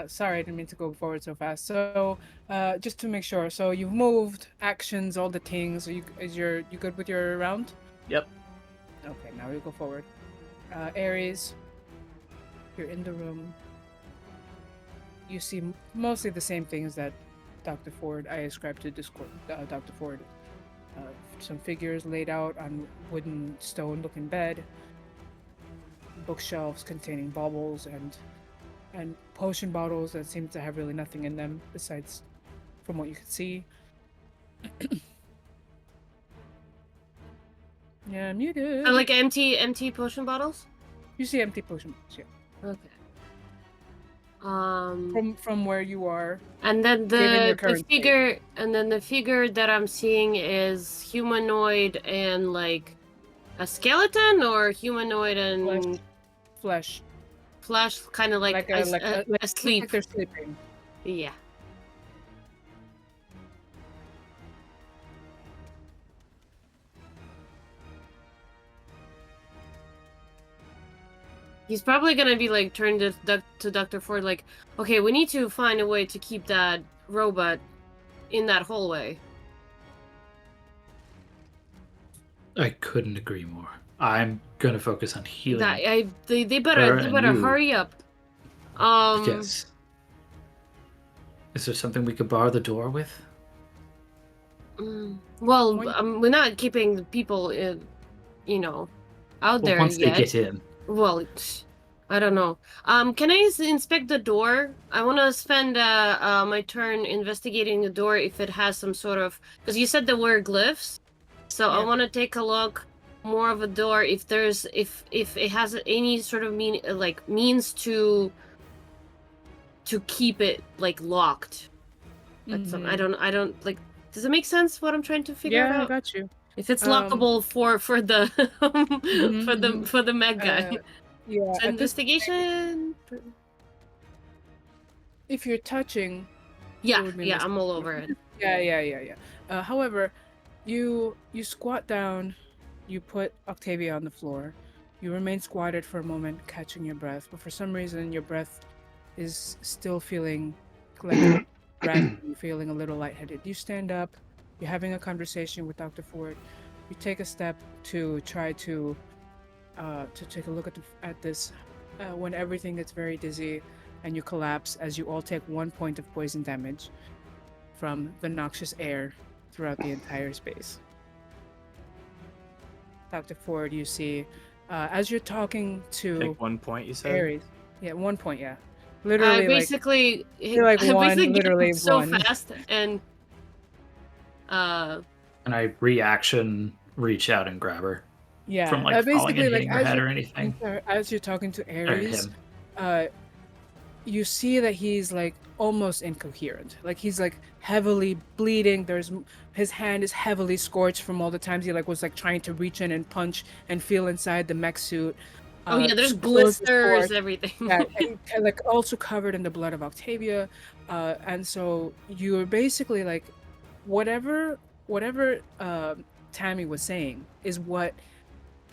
Sorry, I didn't mean to go forward so fast. So, just to make sure, so you've moved, actions, all the things. You good with your round? Yep. Okay, now we go forward. Aeris, you're in the room. You see mostly the same things that Dr. Ford, I ascribed to Discord, Dr. Ford. Some figures laid out on wooden stone-looking bed. Bookshelves containing baubles and potion bottles that seem to have really nothing in them besides from what you can see. Yeah, muted. Like empty potion bottles? You see empty potion bottles, yeah. Okay. From where you are. And then given your the current figure, and then the figure that I'm seeing is humanoid and like a skeleton, or humanoid and Flesh. flesh, kind of like asleep. Like they're sleeping. Yeah. He's probably gonna be like turned to Dr. Ford, like, okay, we need to find a way to keep that robot in that hallway. I couldn't agree more. I'm gonna focus on healing. They better you. hurry up. Yes. Is there something we could bar the door with? Well, we're not keeping the people, out there Once yet. they get in. Well, I don't know. Can I inspect the door? I want to spend my turn investigating the door if it has some sort of, because you said there were glyphs, so Yeah. I want to take a look more of a door if it has any sort of means to keep it like locked. That's Mhm. I don't like. Does it make sense what I'm trying to figure Yeah, I out? got you. If it's lockable for the mhm. for the Meg guy. Yeah. So At this point, investigation. if you're touching, Yeah, it would be I'm all over it. Yeah. However, you squat down, you put Octavia on the floor, you remain squatted for a moment, catching your breath, but for some reason your breath is still feeling like raspy, feeling a little lightheaded. You stand up, you're having a conversation with Dr. Ford. You take a step to try to take a look at this when everything gets very dizzy and you collapse as you all take 1 point of poison damage from the noxious air throughout the entire space. Dr. Ford, you see, as you're talking to Take 1 point, you said? Aeris. Yeah, 1 point, yeah. I Literally, basically, like I one, basically literally get up so one. fast and And I reaction reach out and grab her. yeah. From like falling and hitting her head or anything. As you're talking to Or Aeris, him. you see that he's like almost incoherent. Like he's like heavily bleeding. His hand is heavily scorched from all the times he like was like trying to reach in and punch and feel inside the mech suit. there's clothes is blisters, scorched. everything. Yeah, and like also covered in the blood of Octavia, and so you're basically like, whatever Tami was saying is what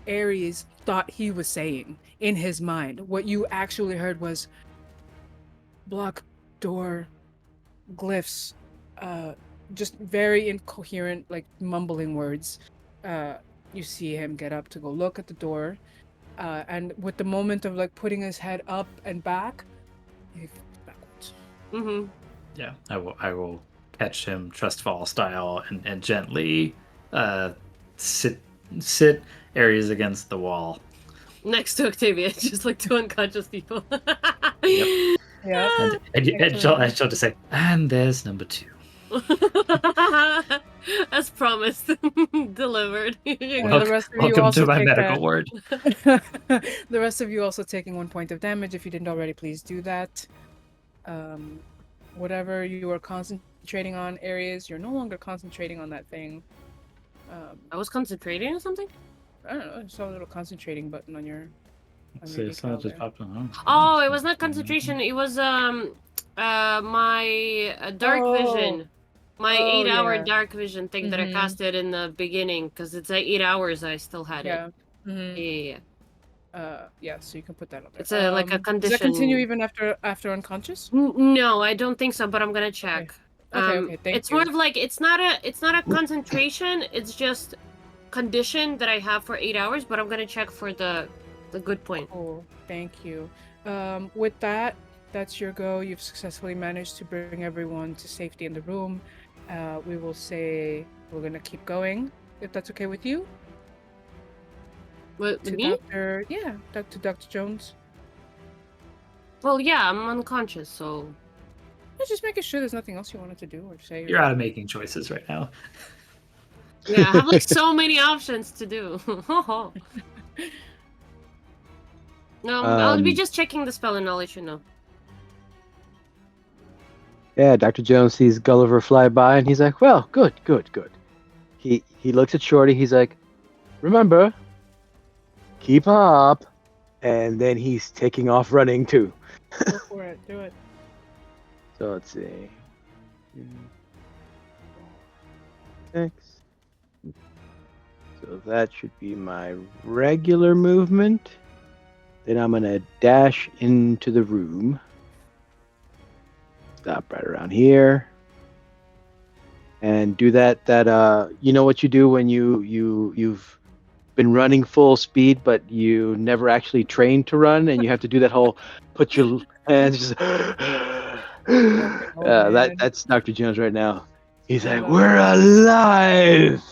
Aeris thought he was saying in his mind. What you actually heard was block, door, glyphs, just very incoherent, like mumbling words. You see him get up to go look at the door. And with the moment of like putting his head up and back, he flips backwards. Mm-hmm. Yeah, I will catch him trust fall style and gently sit Aries against the wall. Next to Octavia, just like two unconscious people. Yep. Yeah. And she'll just say, and there's number 2. As promised, delivered. And Wel- the rest of you Welcome also to my take medical that. ward. The rest of you also taking 1 point of damage. If you didn't already, please do that. Whatever you are concentrating on areas, you're no longer concentrating on that thing. I was concentrating on something. I don't know. I saw a little concentrating button on your So it's not decal just there. popped on. Oh, it was not concentration. It was my dark vision, my Oh, 8-hour yeah. dark vision thing that I Mhm. casted in the beginning, because it's like 8 hours. I still had Yeah. it. Mhm. Yeah. Yeah. So you can put that on there. It's a like a Does that continue condition. even after unconscious? No, I don't think so, but I'm gonna check. Okay. Thank It's you. more of like it's not a concentration. It's just condition that I have for 8 hours, but I'm gonna check for the good point. Cool. Thank you. With that, that's your go. You've successfully managed to bring everyone to safety in the room. We will say we're gonna keep going, if that's okay with you. With To me? Dr. Jones. Well, yeah, I'm unconscious, so I'm just making sure there's nothing else you wanted to do or say. You're out of making choices right now. yeah, I have like so many options to do. No, I'll be just checking the spell and I'll let you know. Yeah, Dr. Jones sees Gulliver fly by, and he's like, "Well, good. He looks at Shorty. He's like, "Remember, keep up." And then he's taking off running too. Go for it. Do it. So let's see. 2, 4, 6. So that should be my regular movement. Then I'm gonna dash into the room. Stop right around here. And do that you know what you do when you've been running full speed but you never actually trained to run, and you have to do that whole put your hands just man. that's Dr. Jones right now. He's I like, love "We're it. alive,"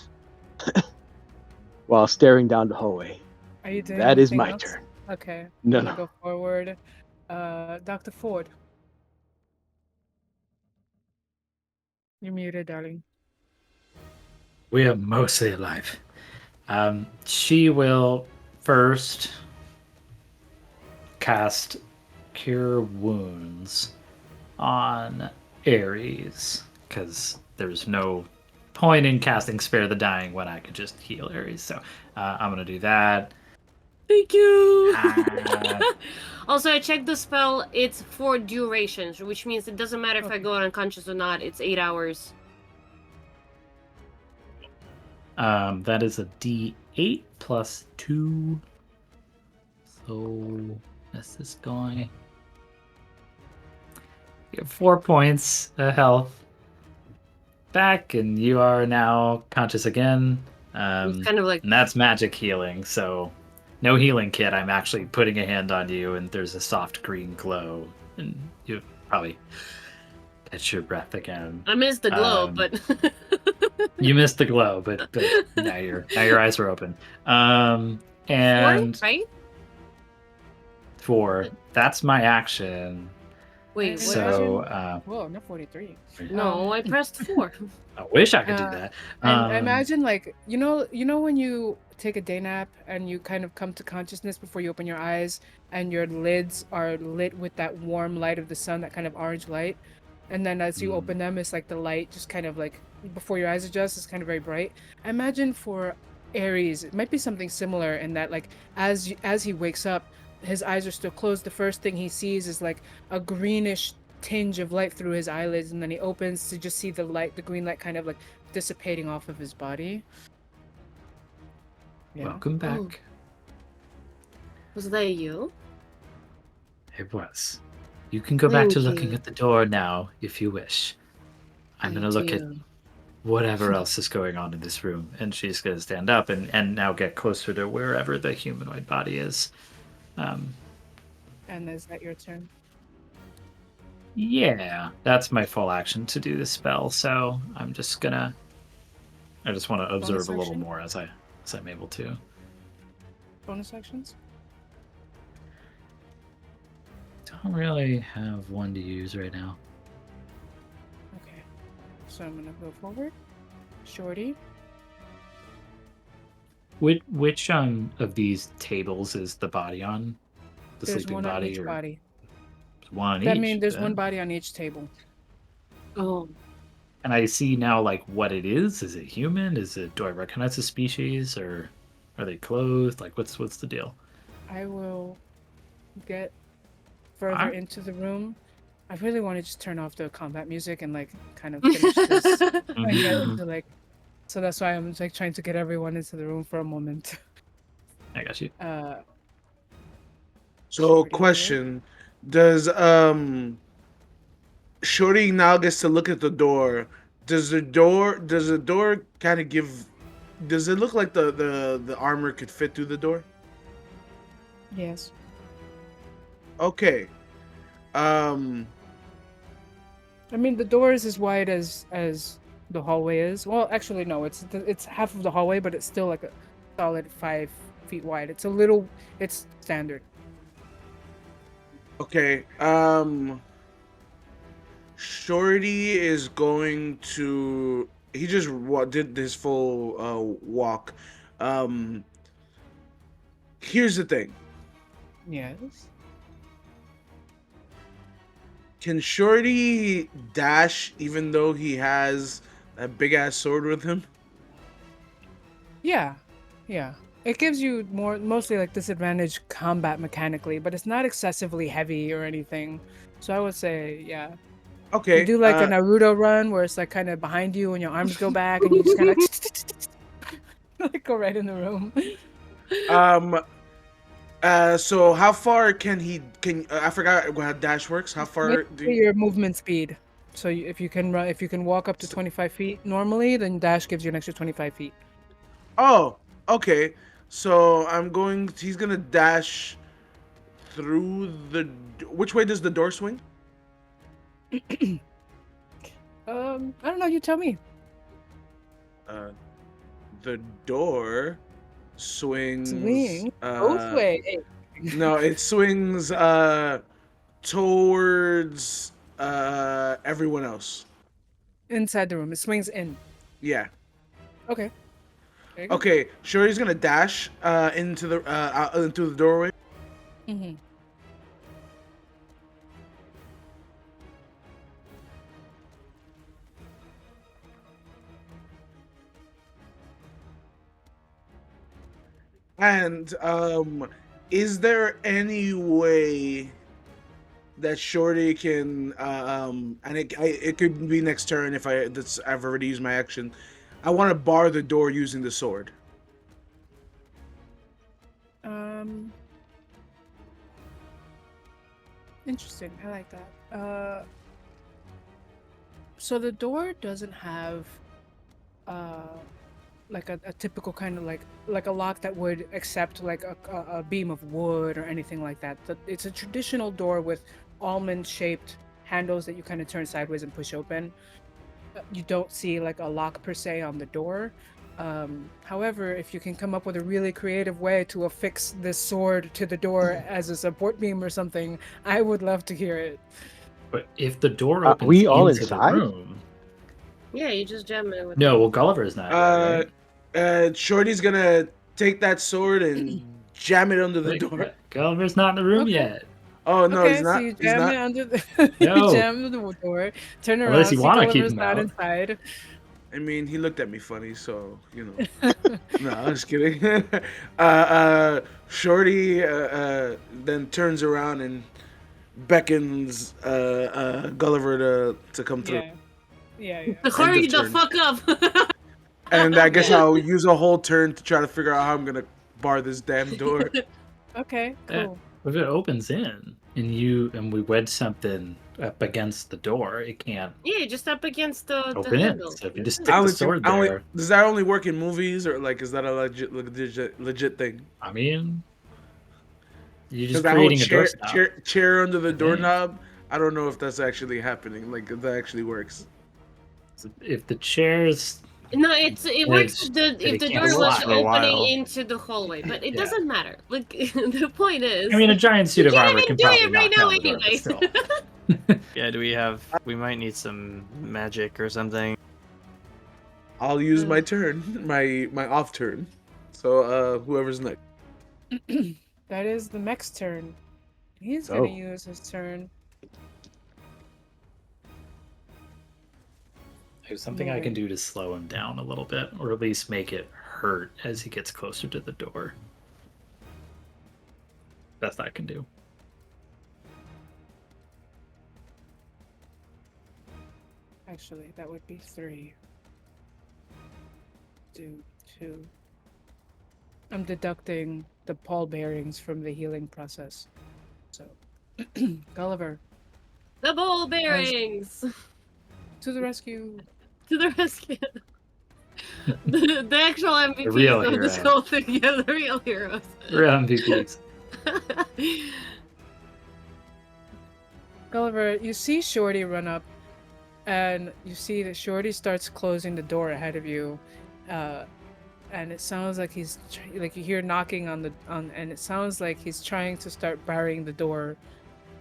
while staring down the hallway. Are you doing That is anything my else? turn. Okay. No, I'm gonna no. go forward. Dr. Ford. You're muted, darling. We are mostly alive. She will first cast Cure Wounds on Aeris, because there's no point in casting Spare the Dying when I could just heal Aeris. So I'm going to do that. Thank you. Ah. Also, I checked the spell. It's for duration, which means it doesn't matter if I Okay. go unconscious or not. It's 8 hours. That is a D8 plus 2. So that's this guy. You have 4 points of health back, and you are now conscious again. It's kind of like And that's magic healing, so no healing kit. I'm actually putting a hand on you, and there's a soft green glow, and you probably catch your breath again. I missed the glow, but You missed the glow, but now your eyes are open. And 4, right? 4. That's my action. Wait, And what? So Whoa, not 43. No, I pressed 4. I wish I could do that. And I imagine, like, you know when you take a day nap and you kind of come to consciousness before you open your eyes, and your lids are lit with that warm light of the sun, that kind of orange light, and then as you open them, it's like the light just kind of like before your eyes adjust, it's kind of very bright. I imagine for Aries, it might be something similar in that, like, as he wakes up, his eyes are still closed. The first thing he sees is like a greenish tinge of light through his eyelids, and then he opens to just see the green light kind of like dissipating off of his body. Yeah. Welcome back. Oh. Was that you? It was. You can go back to Thank looking you. at the door now, if you wish. I'm going to look at whatever else is going on in this room. And she's going to stand up and now get closer to wherever the humanoid body is. And is that your turn? Yeah, that's my full action to do the spell. So I'm just going to... I just want to observe a little action? more as I'm able to. Bonus actions? Don't really have one to use right now. Okay. So I'm gonna go forward. Shorty. Which of these tables is the body on? The There's sleeping one on body, each or body. one on That each? means there's Yeah. one body on each table. Oh. And I see now like what it is. Is it human? Do I recognize the species, or are they clothed? Like what's the deal? I will get further Alright. into the room. I really want to just turn off the combat music and like kind of finish this and get into like. So that's why I'm like trying to get everyone into the room for a moment. I got you. So, Shorty, question: Does Shorty now gets to look at the door? Does the door kind of give? Does it look like the armor could fit through the door? Yes. Okay. I mean, the door is as wide as the hallway is. Well, actually, no. It's half of the hallway, but it's still like a solid 5 feet wide. It's standard. Okay. Shorty is going to. He just did his full walk. Here's the thing. Yes. Can Shorty dash even though he has a big ass sword with him? Yeah. Yeah. It gives you mostly like disadvantage combat mechanically, but it's not excessively heavy or anything. So I would say, yeah. Okay. You do like a Naruto run where it's like kind of behind you and your arms go back and you just kind of like go right in the room. So how far can I forgot how dash works. How far Your movement speed. So if you can walk up to 25 feet normally, then dash gives you an extra 25 feet. Oh, okay. So he's gonna dash through which way does the door swing? I don't know, you tell me. The door swings both ways. No, it swings towards everyone else. Inside the room. It swings in. Yeah. Okay. There you go. Okay, Shorty's gonna dash into the doorway. Mm-hmm. And is there any way that Shorty can and it could be next turn if I've already used my action. I want to bar the door using the sword. Interesting. I like that. So the door doesn't have like a typical kind of like a lock that would accept like a beam of wood or anything like that. It's a traditional door with almond-shaped handles that you kind of turn sideways and push open. You don't see like a lock per se on the door. However, if you can come up with a really creative way to affix this sword to the door as a support beam or something, I would love to hear it. But if the door opens we all into inside? the room, Yeah, you just jam it with no. Well, Gulliver's not. Right? Shorty's gonna take that sword and jam it under the door. Gulliver's not in the room Okay. yet. Oh no, Okay, he's not. so you He's jam not. it under the No. you jam the door, turn around, Unless you see wanna keep Gulliver's him not out. inside. I mean, he looked at me funny, so you know. No, I'm just kidding. Shorty then turns around and beckons Gulliver to come through. Yeah. Hurry End of the turn. fuck up! And I guess I'll use a whole turn to try to figure out how I'm gonna bar this damn door. Okay, Yeah. cool. If it opens in and we wedge something up against the door, it can't Yeah, just up against the open in. handle. So if you just That's stick it. the sword there, Does that only work in movies, or like is that a legit thing? I mean, you're Because just that whole creating a doorstop. chair under the I think. doorknob, I don't know if that's actually happening. Like if that actually works. If the chairs, No, it works if it the can't door was slot for a opening while. into the hallway, but it Yeah. doesn't matter. Like the point is, I mean, a giant suit you of can't armor even can do probably it right knock now down the door, but anyway. still. Yeah, we might need some magic or something. I'll use my turn, my off turn. So whoever's next. That is the mech's turn. He's gonna use his turn. There's something I can do to slow him down a little bit, or at least make it hurt as he gets closer to the door. Best I can do. Actually, that would be 3. Do 2. I'm deducting the pall bearings from the healing process. So, Gulliver. The ball bearings! To the rescue. To the rescue. the actual MVPs The real of this hero. whole thing. Yeah, the real heroes. Real MVPs. Gulliver, you see Shorty run up, and you see that Shorty starts closing the door ahead of you, and it sounds like he's like you hear knocking on and it sounds like he's trying to start barring the door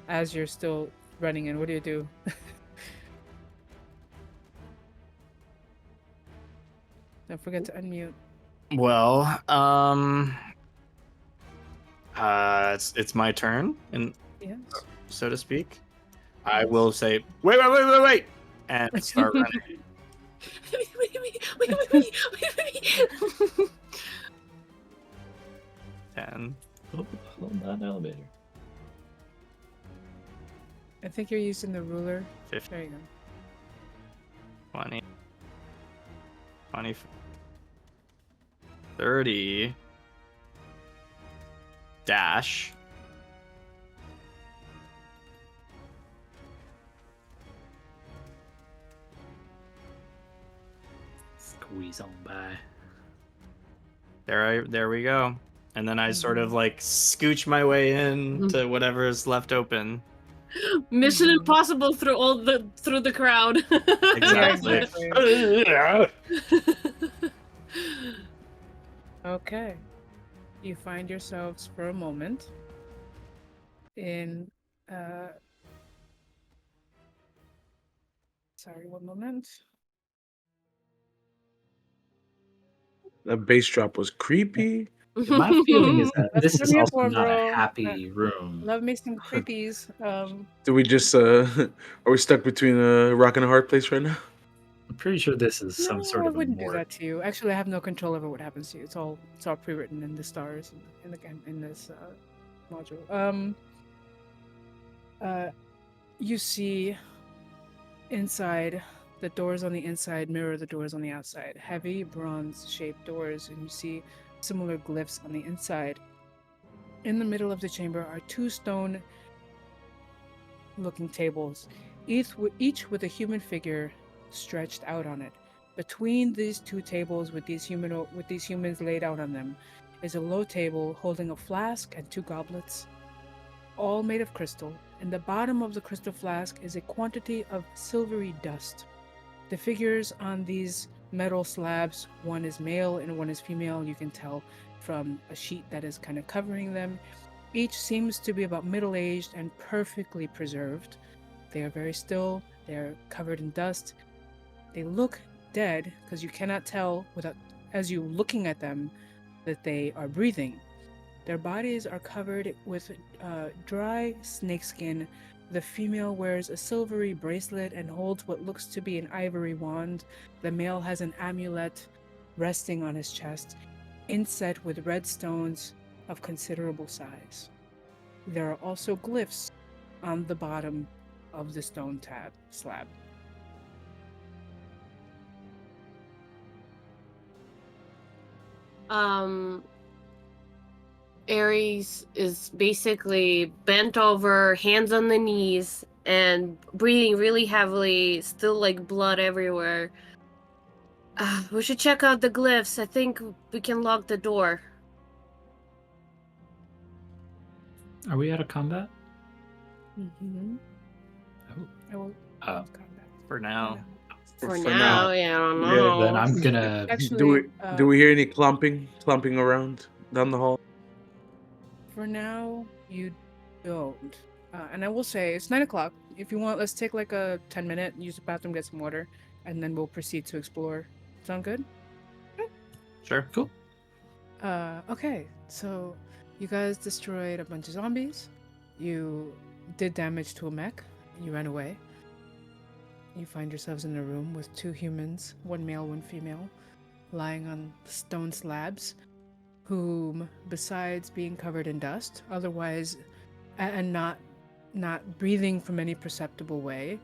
as you're still running in. What do you do? Don't forget to unmute. Well, it's my turn, and Yes. so to speak. I will say, wait, and start running. Wait. 10. Hold on, elevator. I think you're using the ruler. 15, There you go. 20, 20, 30, dash, Squeeze on by. there we go. And then I sort of like scooch my way in to whatever is left open. Mission Impossible through the crowd. Exactly. Okay. You find yourselves for a moment in sorry, one moment. The bass drop was creepy. My feeling is that this is Here also for, not bro. a happy room. Love me some creepies. Do we just are we stuck between a rock and a hard place right now? I'm pretty sure this is some No, sort I of a wouldn't do morgue. that to you. Actually, I have no control over what happens to you. It's all pre-written in the stars in this module. You see inside, the doors on the inside mirror the doors on the outside. Heavy bronze-shaped doors, and you see similar glyphs on the inside. In the middle of the chamber are 2 stone-looking tables, each with a human figure stretched out on it. Between these 2 tables with these humans laid out on them is a low table holding a flask and 2 goblets, all made of crystal. In the bottom of the crystal flask is a quantity of silvery dust. The figures on these metal slabs, one is male and one is female. You can tell from a sheet that is kind of covering them. Each seems to be about middle-aged and perfectly preserved. They are very still. They're covered in dust. They look dead because you cannot tell as you looking at them that they are breathing. Their bodies are covered with dry snakeskin. The female wears a silvery bracelet and holds what looks to be an ivory wand. The male has an amulet resting on his chest, inset with red stones of considerable size. There are also glyphs on the bottom of the stone slab. Aeris is basically bent over, hands on the knees, and breathing really heavily, still like blood everywhere. We should check out the glyphs. I think we can lock the door. Are we out of combat? Mm-hmm. Oh. I will combat. For now. For now, yeah, I don't know. Then I'm gonna. Actually, Do we hear any clumping around down the hall? For now, you don't. And I will say, it's 9 o'clock. If you want, let's take like a 10-minute, use the bathroom, get some water, and then we'll proceed to explore. Sound good? Sure. Cool. Okay, so you guys destroyed a bunch of zombies. You did damage to a mech. You ran away. You find yourselves in a room with 2 humans, 1 male, 1 female, lying on stone slabs, whom, besides being covered in dust, otherwise, and not breathing from any perceptible way,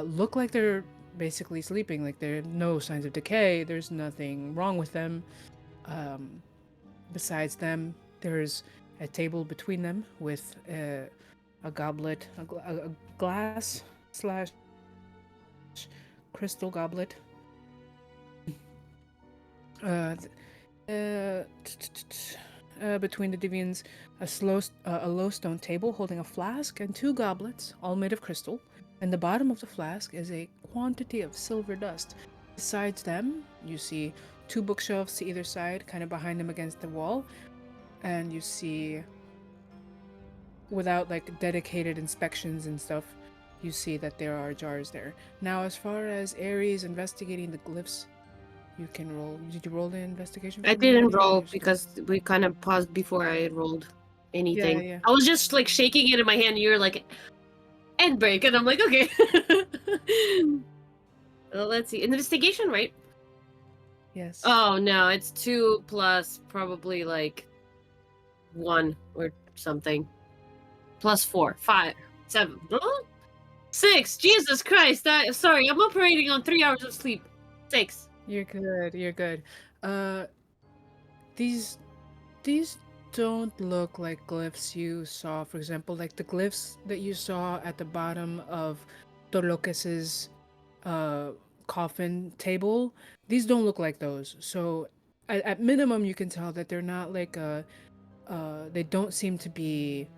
look like they're basically sleeping. Like there are no signs of decay. There's nothing wrong with them. Besides them, there's a table between them with a goblet, a glass slash crystal goblet. Between the deviants, a low stone table holding a flask and 2 goblets, all made of crystal. And the bottom of the flask is a quantity of silver dust. Besides them, you see 2 bookshelves to either side, kind of behind them against the wall, and you see, without like dedicated inspections and stuff, you see that there are jars there. Now, as far as Aeris investigating the glyphs, you can roll. Did you roll the investigation? I for me didn't already, or roll you just- because we kind of paused before I rolled anything. Yeah. I was just like shaking it in my hand. You're like, end break, and I'm like, okay. Well, let's see. Investigation, right? Yes. Oh no, it's 2 plus probably like 1 or something. Plus 4, 5, 7, 6. Jesus Christ! Sorry, I'm operating on 3 hours of sleep. 6. You're good. You're good. These don't look like glyphs you saw. For example, like the glyphs that you saw at the bottom of Dolokes's coffin table. These don't look like those. So, at minimum, you can tell that they're not like they don't seem to be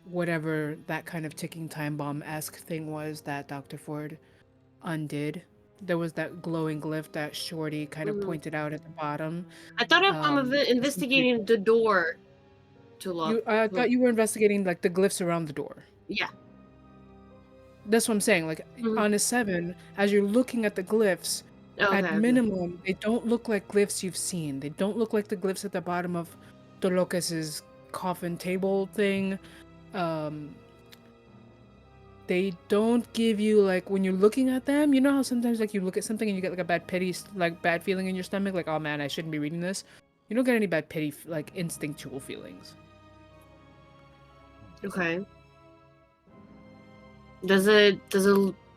whatever that kind of ticking time bomb-esque thing was that Dr. Ford undid. There was that glowing glyph that Shorty kind of pointed out at the bottom. I thought I'm investigating the door to lock. I thought you were investigating like the glyphs around the door. Yeah. That's what I'm saying. Like on a 7, as you're looking at the glyphs, at minimum, they don't look like glyphs you've seen. They don't look like the glyphs at the bottom of Dolokes's coffin table thing. They don't give you like when you're looking at them. You know how sometimes like you look at something and you get like a bad feeling in your stomach, like oh man, I shouldn't be reading this. You don't get any bad pity like instinctual feelings. Okay. Does it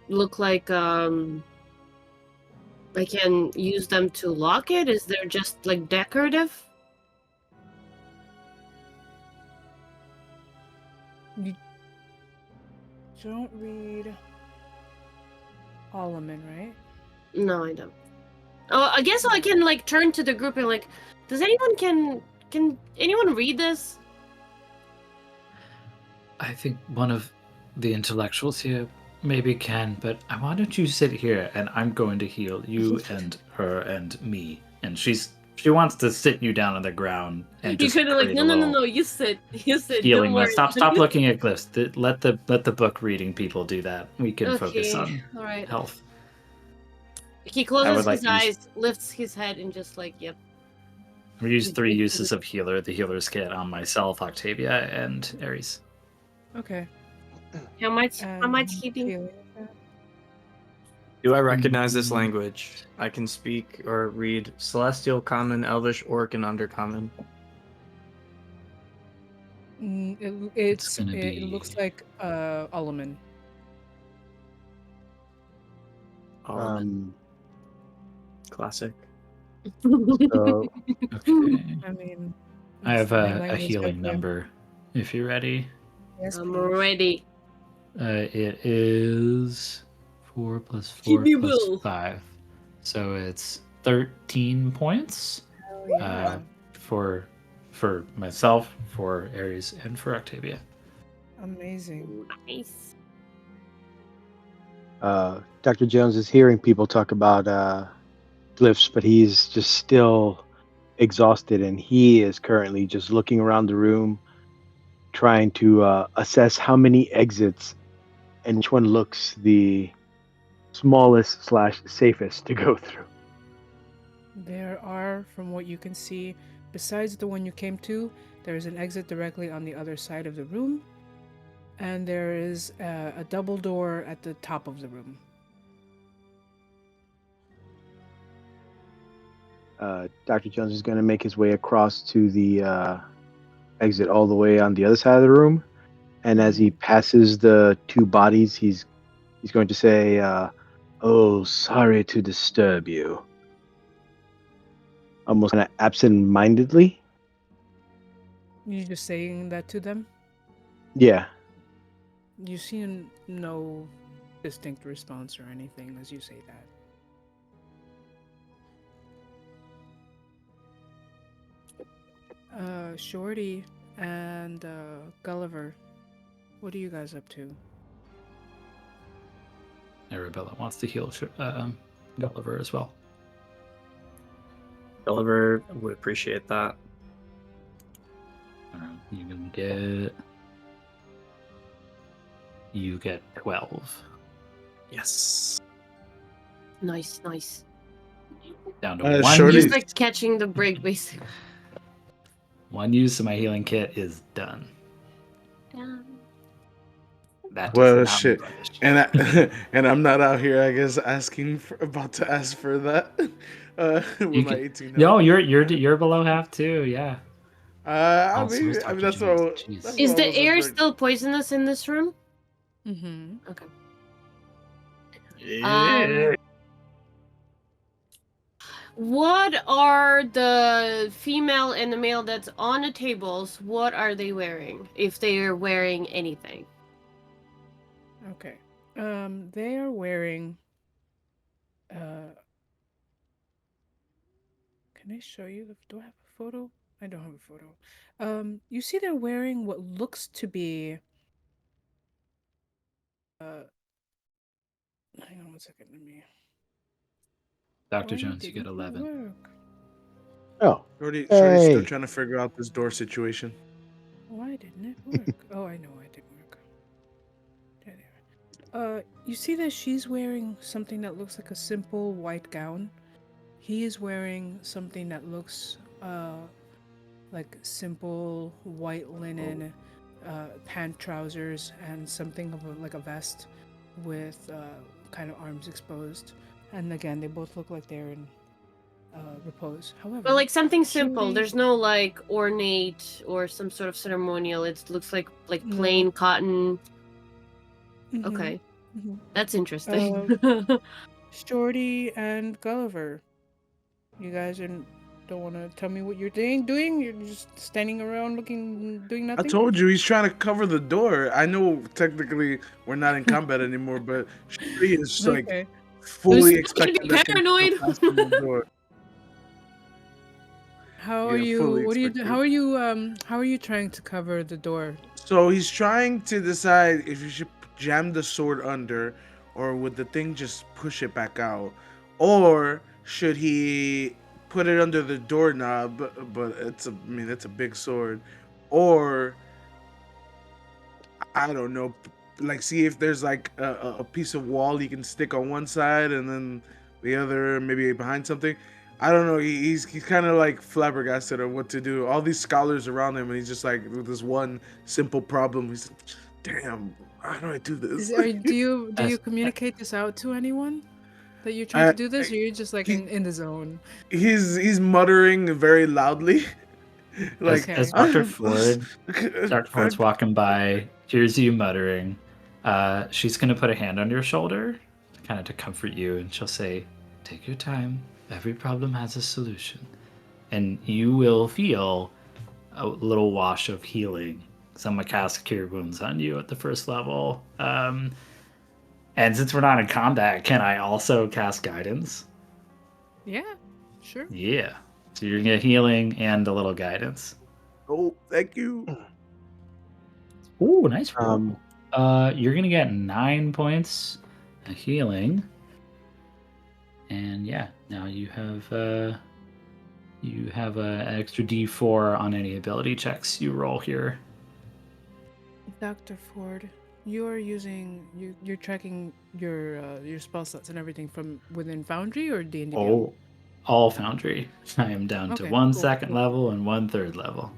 look like I can use them to lock it? Is there just like decorative? You don't read Holloman, right? No, I don't. Oh, I guess I can like turn to the group and like, does anyone can anyone read this? I think one of the intellectuals here maybe can, but why don't you sit here and I'm going to heal you and her and me. And she wants to sit you down on the ground and You just kind of like, create a no, little you sit. healing. Don't worry. Stop looking at glyphs. Let the book reading people do that. We can focus on all right. health. He closes his eyes, lifts his head, and just like, yep. We use 3 uses of healer, the healer's kit on myself, Octavia, and Aeris. Okay. How much healing? Do I recognize this language? I can speak or read Celestial, Common, Elvish, Orc, and Undercommon. It looks like Alaman. Classic. So Okay. I mean, I have a language healing of- number if you're ready. Yes, I'm please. ready. It is 4 plus 4 Give me plus will. 5. So it's 13 points Oh, yeah. for myself, for Aeris, and for Octavia. Amazing. Nice. Dr. Jones is hearing people talk about glyphs, but he's just still exhausted, and he is currently just looking around the room, trying to assess how many exits and which one looks the smallest / safest to go through. There are, from what you can see, besides the one you came to, there is an exit directly on the other side of the room, and there is a double door at the top of the room. Dr. Jones is going to make his way across to the exit all the way on the other side of the room. And as he passes the two bodies, he's going to say, "Oh, sorry to disturb you." Almost kind of absent-mindedly. You just saying that to them? Yeah. You see no distinct response or anything as you say that. Shorty and Gulliver, what are you guys up to? Arabella wants to heal Gulliver as well. Gulliver would appreciate that. You get 12. Yes. Nice, nice. Down to one Shorty- Just use. like catching the break, basically. One use of my healing kit is done. That does Well, not shit. budge. And I'm not out here, I guess, about to ask for that. With You my can- 18. No, you're below half too. Yeah. I Also, mean, it's that's Dr. what. Jones. Jeez. That's Is what I the was air wondering. still poisonous in this room? Mm-hmm. Okay. Yeah. What are the female and the male that's on the tables? What are they wearing? If they are wearing anything. Okay. They are wearing. Can I show you? Do I have a photo? I don't have a photo. You see, they're wearing what looks to be. Hang on one second. Let me. Dr. Why Jones, you didn't get it 11. work? Oh. Shorty's Hey. still trying to figure out this door situation. Why didn't it work? Oh, I know why it didn't work. There. You see that she's wearing something that looks like a simple white gown. He is wearing something that looks like simple white linen pant trousers and something of like a vest with kind of arms exposed. And again, they both look like they're in repose. However, But like something simple. Shorty- There's no like ornate or some sort of ceremonial. It looks like No. plain cotton. Mhm, Okay. mhm. That's interesting. Shorty and Gulliver, you guys don't want to tell me what you're doing? You're just standing around doing I nothing? told you he's trying to cover the door. I know technically we're not in combat anymore, but Shorty is just, like Okay. fully Who's gonna expecting be us to paranoid? pass through the door. How are Yeah, you? fully What are you? expecting. How are you trying to cover the door? So he's trying to decide if you should jam the sword under, or would the thing just push it back out, or should he put it under the doorknob? But it's a big sword, or I don't know, like see if there's like a piece of wall he can stick on one side and then the other maybe behind something. I don't know. He's kind of like flabbergasted on what to do. All these scholars around him, and he's just like with this one simple problem. He's like, "Damn, how do I do this?" Do you As- communicate this out to anyone that you're trying to do this, or you're just like he- in the zone? He's muttering very loudly, like as Okay. Dr. Ford's walking by, hears you muttering. She's gonna put a hand on your shoulder, kind of to comfort you, and she'll say, "Take your time. Every problem has a solution." And you will feel a little wash of healing. Someone cast Cure Wounds on you at the first level. And since we're not in combat, can I also cast Guidance? Yeah, sure. Yeah. So you're gonna get healing and a little guidance. Oh, thank you. Ooh, nice roll. Um, You're gonna get 9 points of healing. And yeah, now you have an extra D4 on any ability checks you roll here. Dr. Ford, you're tracking your spell slots and everything from within Foundry or D&D Beyond? all Foundry. I am down to Okay, one cool, second cool. level and one third level.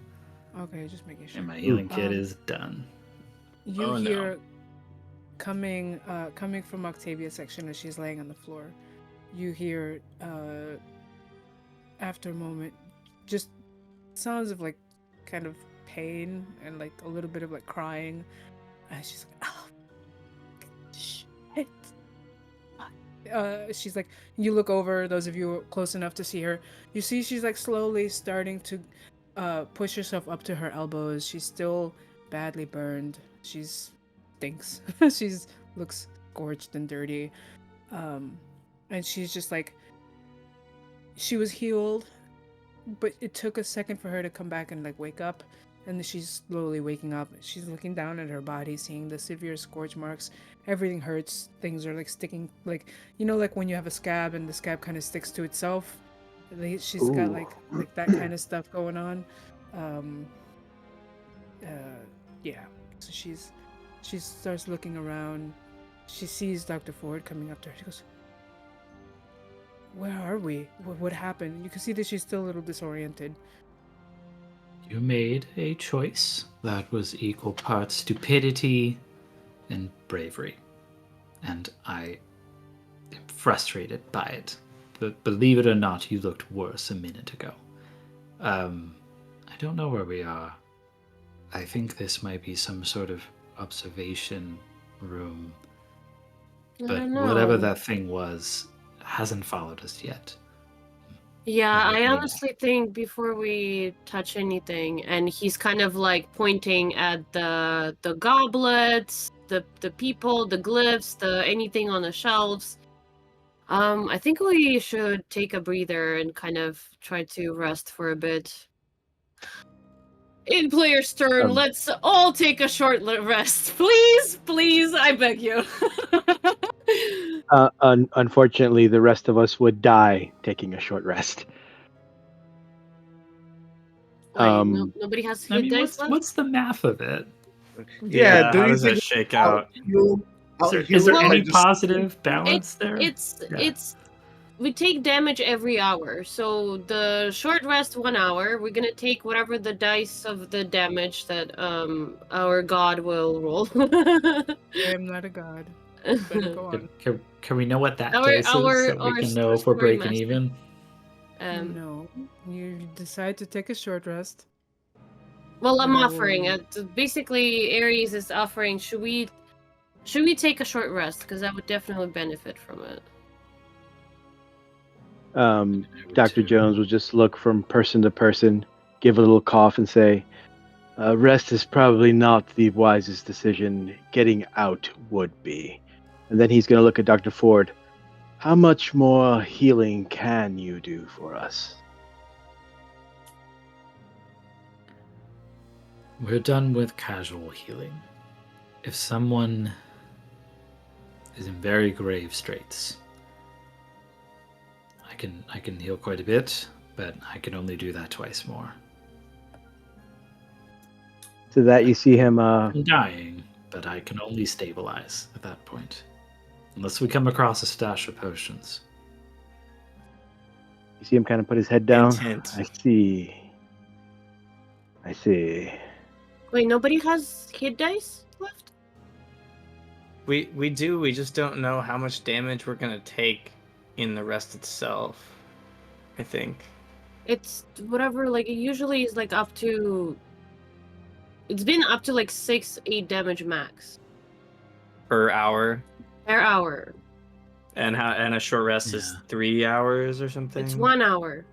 Okay, just making sure. And my healing kit Um, is done. You Oh, no. hear coming from Octavia's section as she's laying on the floor. You hear after a moment just sounds of like kind of pain and like a little bit of like crying. And she's like, oh shit. She's like, you look over, those of you close enough to see her, you see she's like slowly starting to push herself up to her elbows. She's still badly burned. She's stinks. She's looks scorched and dirty. And she's just like, she was healed, but it took a second for her to come back and like wake up. And she's slowly waking up. She's looking down at her body, seeing the severe scorch marks. Everything hurts. Things are like sticking, like, you know, like when you have a scab and the scab kind of sticks to itself. She's got Ooh. like that kind of stuff going on. Um, yeah. So she starts looking around. She sees Dr. Ford coming up to her. She goes, "Where are we? What happened?" You can see that she's still a little disoriented. You made a choice that was equal parts stupidity and bravery. And I am frustrated by it. But believe it or not, you looked worse a minute ago. I don't know where we are. I think this might be some sort of observation room. I But don't know. whatever that thing was hasn't followed us yet. Yeah, Maybe- I honestly think before we touch anything, and he's kind of like pointing at the goblets, the people, the glyphs, the anything on the shelves. I think we should take a breather and kind of try to rest for a bit. In player's turn, let's all take a short rest. Please, I beg you. Unfortunately, the rest of us would die taking a short rest. Wait, nobody has hit I mean, dice left? what's the math of it? Yeah, do how you does that think shake out? Is there Well, any just positive balance there? It's we take damage every hour. So the short rest 1 hour, we're gonna take whatever the dice of the damage that our god will roll. I am not a god. But go on. Can we know what that Our- dice our- is so we our can know if we're story breaking master. even? No, you decide to take a short rest. Well, I'm And I offering will- it. Basically, Aeris is offering. Should we take a short rest? Because I would definitely benefit from it. Dr. Jones will just look from person to person, give a little cough, and say, rest is probably not the wisest decision. Getting out would be. And then he's going to look at Dr. Ford. How much more healing can you do for us? We're done with casual healing. If someone is in very grave straits, I can heal quite a bit, but I can only do that twice more. So that you see him. I'm dying, but I can only stabilize at that point, unless we come across a stash of potions. You see him kind of put his head down. Hint. I see. Wait, nobody has hit dice left? We do. We just don't know how much damage we're gonna take in the rest itself. I think. It's whatever. Like it usually is like up to. It's been up to like 6-8 damage max Per hour, per hour. and a short rest is Yeah. 3 hours or something. It's 1 hour.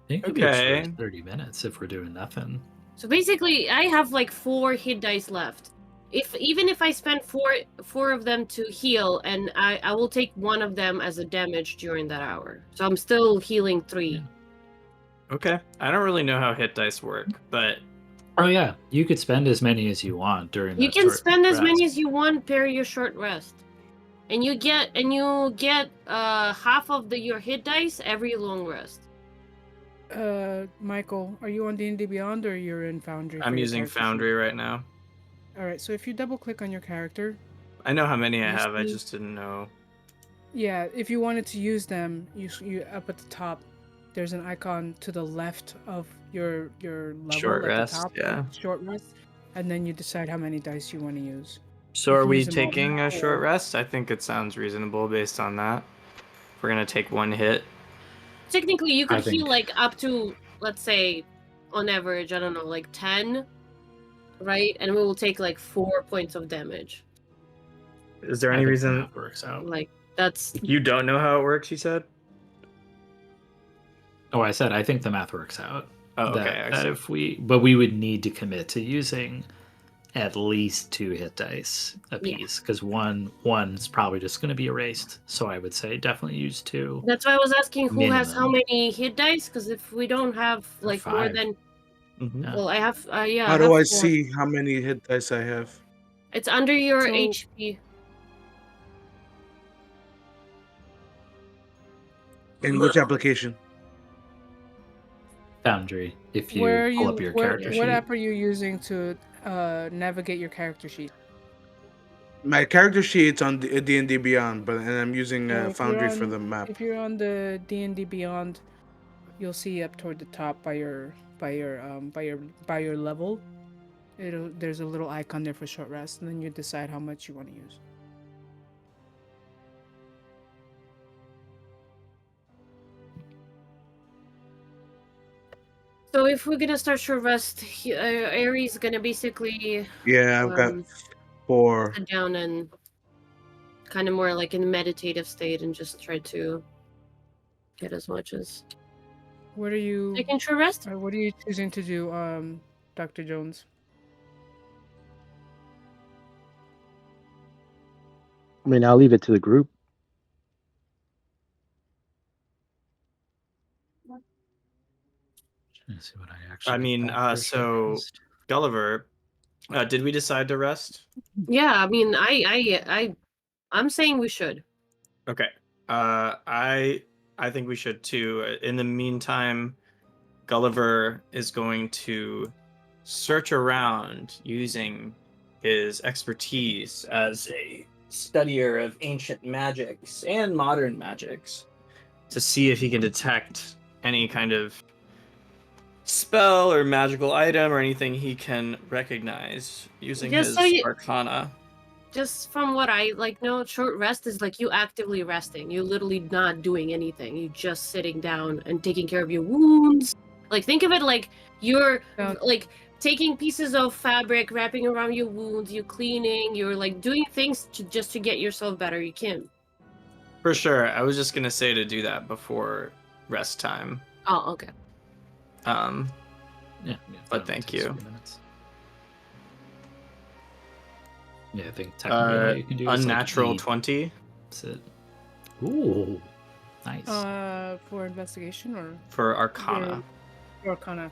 It could be a Okay. short 30 minutes if we're doing nothing. So basically, I have like 4 hit dice left. Even if I spend four of them to heal, and I will take 1 of them as a damage during that hour. So I'm still healing 3. Yeah. Okay. I don't really know how hit dice work, but Oh yeah, you could spend as many as you want during. You that can short spend as many rest. as you want per your short rest, and you get half of your hit dice every long rest. Michael, are you on D&D Beyond or you're in Foundry? for I'm your using character Foundry sheet? right now. All right, so if you double click on your character, I know how many I You have. I see- just didn't know. Yeah, if you wanted to use them, you up at the top, there's an icon to the left of your level Short at the rest, top, yeah. short rest, and then you decide how many dice you want to use. So You are can we use them all taking now, a short or rest? I think it sounds reasonable based on that. We're gonna take one hit. Technically, you could I heal think- like up to, let's say, on average, I don't know, like 10, right? And we will take like 4 points of damage. Is there I any think the reason math works out. Like that's you don't know how it works? You said. Oh, I said I think the math works out. Oh, okay. That, I that see. if we would need to commit to using at least 2 hit dice a Yeah. piece because one's probably just going to be erased. So I would say definitely use 2. that's why I was asking who has how Minimum. many hit dice, because if we don't have Or like more 5. than, Mhm. Yeah. well, I have yeah, How I do have I 4. see how many hit dice I have? It's under your So- HP. In which application? Foundry. If you where are pull you? up your Where, character what sheet. app are you using to navigate your character sheet? My character sheet's on D&D Beyond, and I'm using So if you're Foundry for on- the map. If you're on the D&D Beyond, you'll see up toward the top by your level. There's a little icon there for short rest, and then you decide how much you want to use. So if we're gonna start short rest, Aeris gonna basically Yeah, I've got um, 4. sit down and kind of more like in a meditative state and just try to get as much as What are you? taking short rest. What are you choosing to do, Dr. Jones? I mean, I'll leave it to the group. Let's see what I actually. I mean, got for so short Gulliver, did we decide to rest? Yeah, I mean, I'm saying we should. Okay. I think we should too. In the meantime, Gulliver is going to search around using his expertise as a studier of ancient magics and modern magics to see if he can detect any kind of spell or magical item or anything he can recognize using Just his so you- arcana. Just from what I like know, short rest is like you actively resting. You're literally not doing anything. You're just sitting down and taking care of your wounds. Like think of it like you're Yeah. like taking pieces of fabric, wrapping around your wounds, you're cleaning, you're like doing things just to get yourself better. You can. For sure. I was just gonna say to do that before rest time. Oh, okay. Um, Yeah, But that thank takes you. 3 minutes. Yeah, I think technically all you can do is unnatural like 20 sit. Ooh, nice. For investigation or for arcana. your Arcana.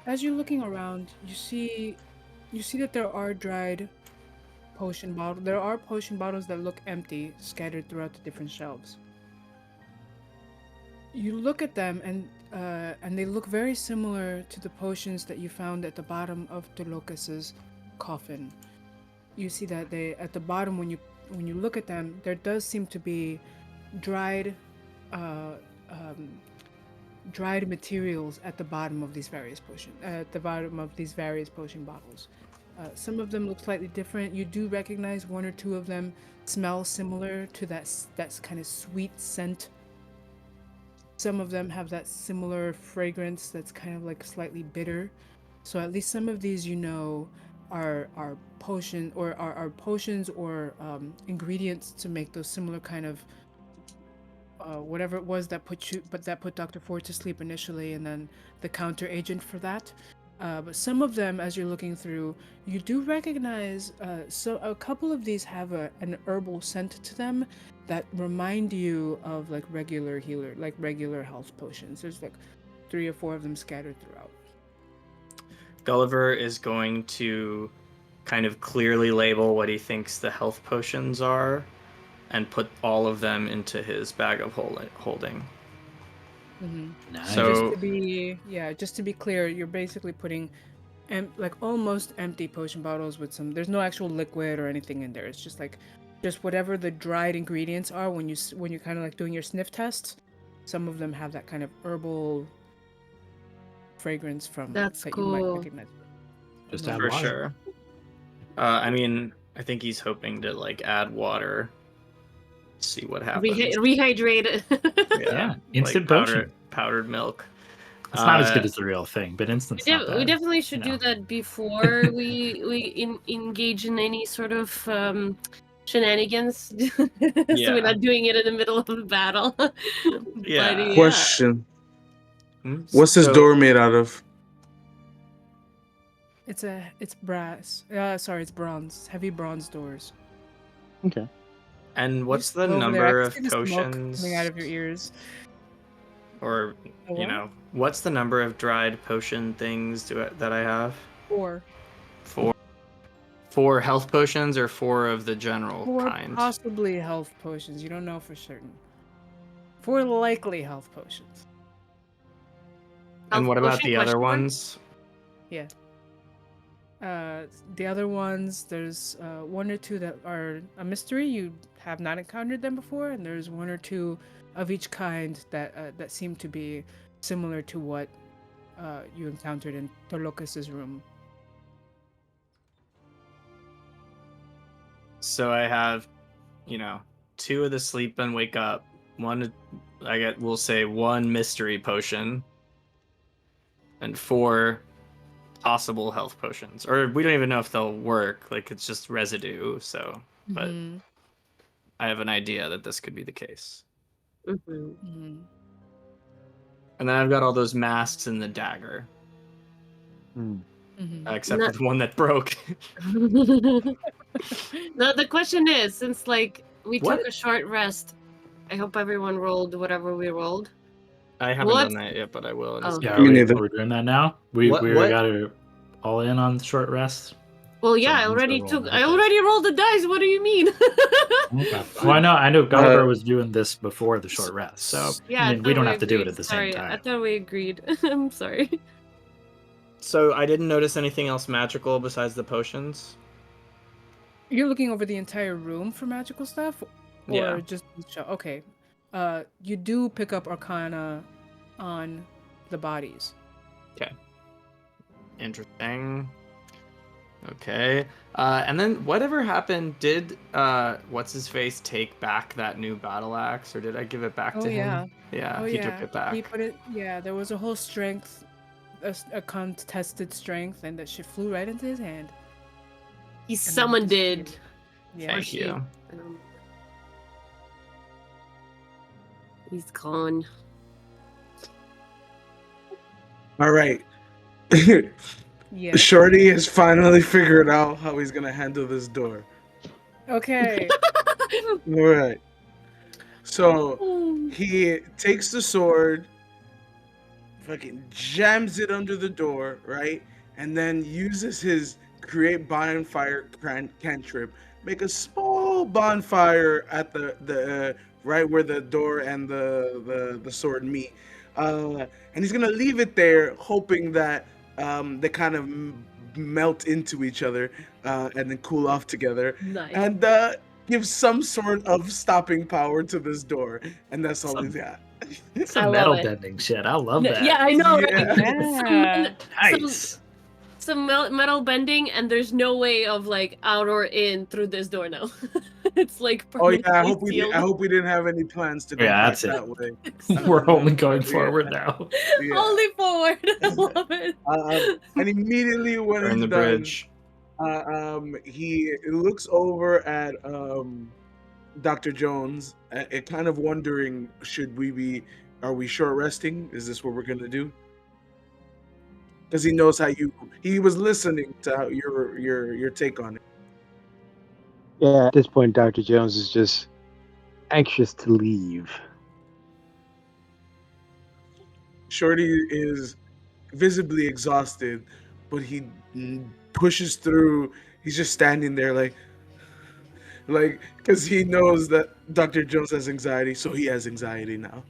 As you're looking around, you see that there are dried potion bottles. There are potion bottles that look empty, scattered throughout the different shelves. You look at them, and they look very similar to the potions that you found at the bottom of Dolocus's coffin. You see that they at the bottom when you look at them, there does seem to be dried dried materials at the bottom of these various potion bottles. Some of them look slightly different. You do recognize one or two of them smell similar to that kind of sweet scent. Some of them have that similar fragrance that's kind of like slightly bitter. So at least some of these are potions or ingredients to make those similar kind of whatever it was that put Dr. Ford to sleep initially, and then the counter agent for that. But some of them, as you're looking through, you do recognize. So a couple of these have an herbal scent to them that remind you of like regular health potions. There's like 3 or 4 of them scattered throughout. Gulliver is going to kind of clearly label what he thinks the health potions are and put all of them into his bag of holding. Mm-hmm. Nice. So- Just to be clear, you're basically putting like almost empty potion bottles with some. There's no actual liquid or anything in there. It's just like, just whatever the dried ingredients are when you're kind of like doing your sniff tests. Some of them have that kind of herbal fragrance from That's that you might cool. recognize. Just No. add For water. sure. I mean, I think he's hoping to like add water. See what happens. Rehydrate it. Yeah, instant like potion. powdered milk. It's not as good as the real thing, but instant's not bad. We definitely should you know. do that before we engage in any sort of shenanigans. So Yeah. we're not doing it in the middle of a battle. Yeah. But, Question: Hmm? What's this So- door made out of? It's brass. Sorry, it's bronze. Heavy bronze doors. Okay. And what's the Over there, I number can of see the smoke potions? coming out of your ears? Or A you what? know, what's the number of dried potion things that I have? 4. 4 health potions or 4 of the general 4 kind? possibly health potions. You don't know for certain. 4 likely health potions. And what Health about potion, the other question mark? ones? Yeah. The other ones, there's 1 or 2 that are a mystery. You have not encountered them before, and there's 1 or 2 of each kind that seem to be similar to what you encountered in Torlocus's room. So I have, 2 of the sleep and wake up. We'll say 1 mystery potion, and 4 possible health potions. Or we don't even know if they'll work. Like it's just residue. So, but Mhm. I have an idea that this could be the case. Mhm. Mhm. And then I've got all those masks and the dagger, Mhm. except Not- for the one that broke. The question is, since like we What? took a short rest, I hope everyone rolled whatever we rolled. I haven't What? done that yet, but I will. In a Oh. second. Yeah, Me are neither. we doing that now? We What- got to all in on short rest. Well, yeah, I who's already gonna roll the I dice? already rolled the dice. What do you mean? Okay. Well, I know Gulliver was doing this before the short rest, so Yeah, I mean we thought don't have to do it agreed. at the Sorry, same I time. thought we agreed. I'm sorry. So I didn't notice anything else magical besides the potions. You're looking over the entire room for magical stuff, or Yeah. just okay. You do pick up Arcana on the bodies. Interesting. Okay. And then whatever happened, did what's his face take back that new battle axe, or did I give it back Oh, to yeah. him? Yeah, Oh he yeah, took it back. he put it. Yeah, there was a whole strength, a contested strength, and that shit flew right into his hand. He then summoned it. disappeared. Yeah. Thank she- you. He's gone. All right. Yeah. Shorty has finally figured out how he's gonna handle this door. Okay. All right. So he takes the sword, fucking jams it under the door, right? And then uses his create bonfire cantrip, make a small bonfire at the right where the door and the sword meet. And he's gonna leave it there, hoping that they kind of melt into each other and then cool off together, Nice. and give some sort of stopping power to this door. And that's all he's got. Some love metal it. bending shit. I love that. Yeah, I know. Yeah. Right? Nice. Some metal bending, and there's no way of like out or in through this door now. It's like Oh yeah, permanently sealed. I hope we didn't have any plans to go Yeah, back that's it. that way. We're only going Yeah. forward now. Yeah. Only forward. I love it. And immediately when Burn he's the done, bridge. he looks over at Dr. Jones, kind of wondering, are we short resting? Is this what we're gonna do? Because he knows he was listening to how your take on it. Yeah, at this point, Dr. Jones is just anxious to leave. Shorty is visibly exhausted, but he pushes through. He's just standing there like because he knows that Dr. Jones has anxiety, so he has anxiety now.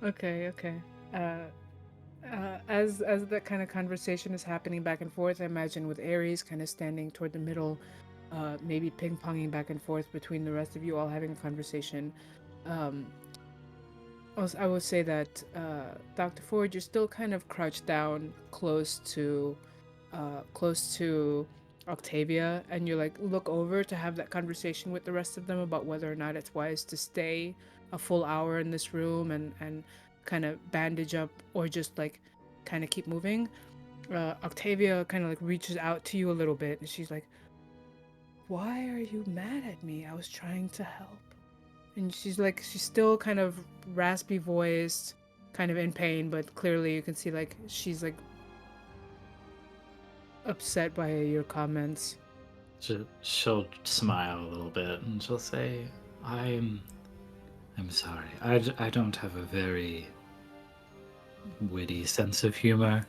Okay. As that kind of conversation is happening back and forth, I imagine with Ares kind of standing toward the middle, maybe ping ponging back and forth between the rest of you all having a conversation. Um, I would say that Dr. Ford, you're still kind of crouched down close to Octavia, and you like look over to have that conversation with the rest of them about whether or not it's wise to stay a full hour in this room and kind of bandage up or just like kind of keep moving. Octavia kind of like reaches out to you a little bit, and she's like, "Why are you mad at me? I was trying to help." And she's still kind of raspy voiced, kind of in pain, but clearly you can see like she's like upset by your comments. She'll smile a little bit and she'll say, I'm sorry. I don't have a very witty sense of humor.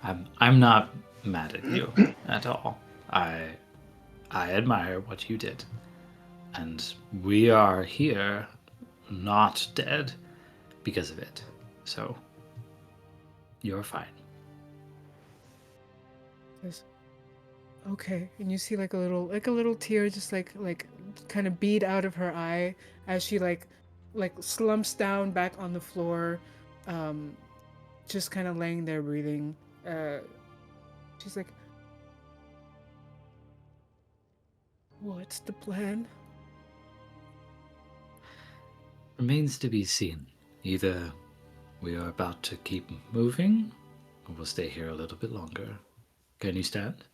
I'm not mad at you at all. I admire what you did. And we are here not dead because of it. So you're fine. Okay, and you see like a little tear just like kind of bead out of her eye as she like slumps down back on the floor, um, just kind of laying there breathing. Uh, she's like, "What's the plan?" Remains to be seen. Either we are about to keep moving, or we'll stay here a little bit longer. Can you stand?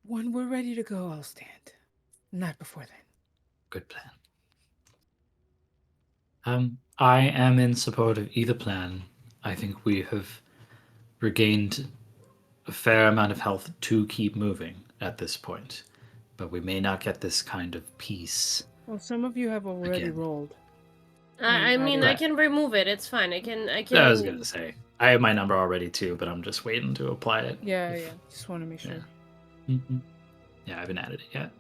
When we're ready to go, I'll stand. Not before then. Good plan. I am in support of either plan. I think we have regained a fair amount of health to keep moving at this point, but we may not get this kind of peace Well, some of you have already again. rolled. I mean, I Right. can remove it. It's fine. I can. I was gonna say I have my number already too, but I'm just waiting to apply it. Yeah. Just want to make sure. Yeah, I haven't added it yet.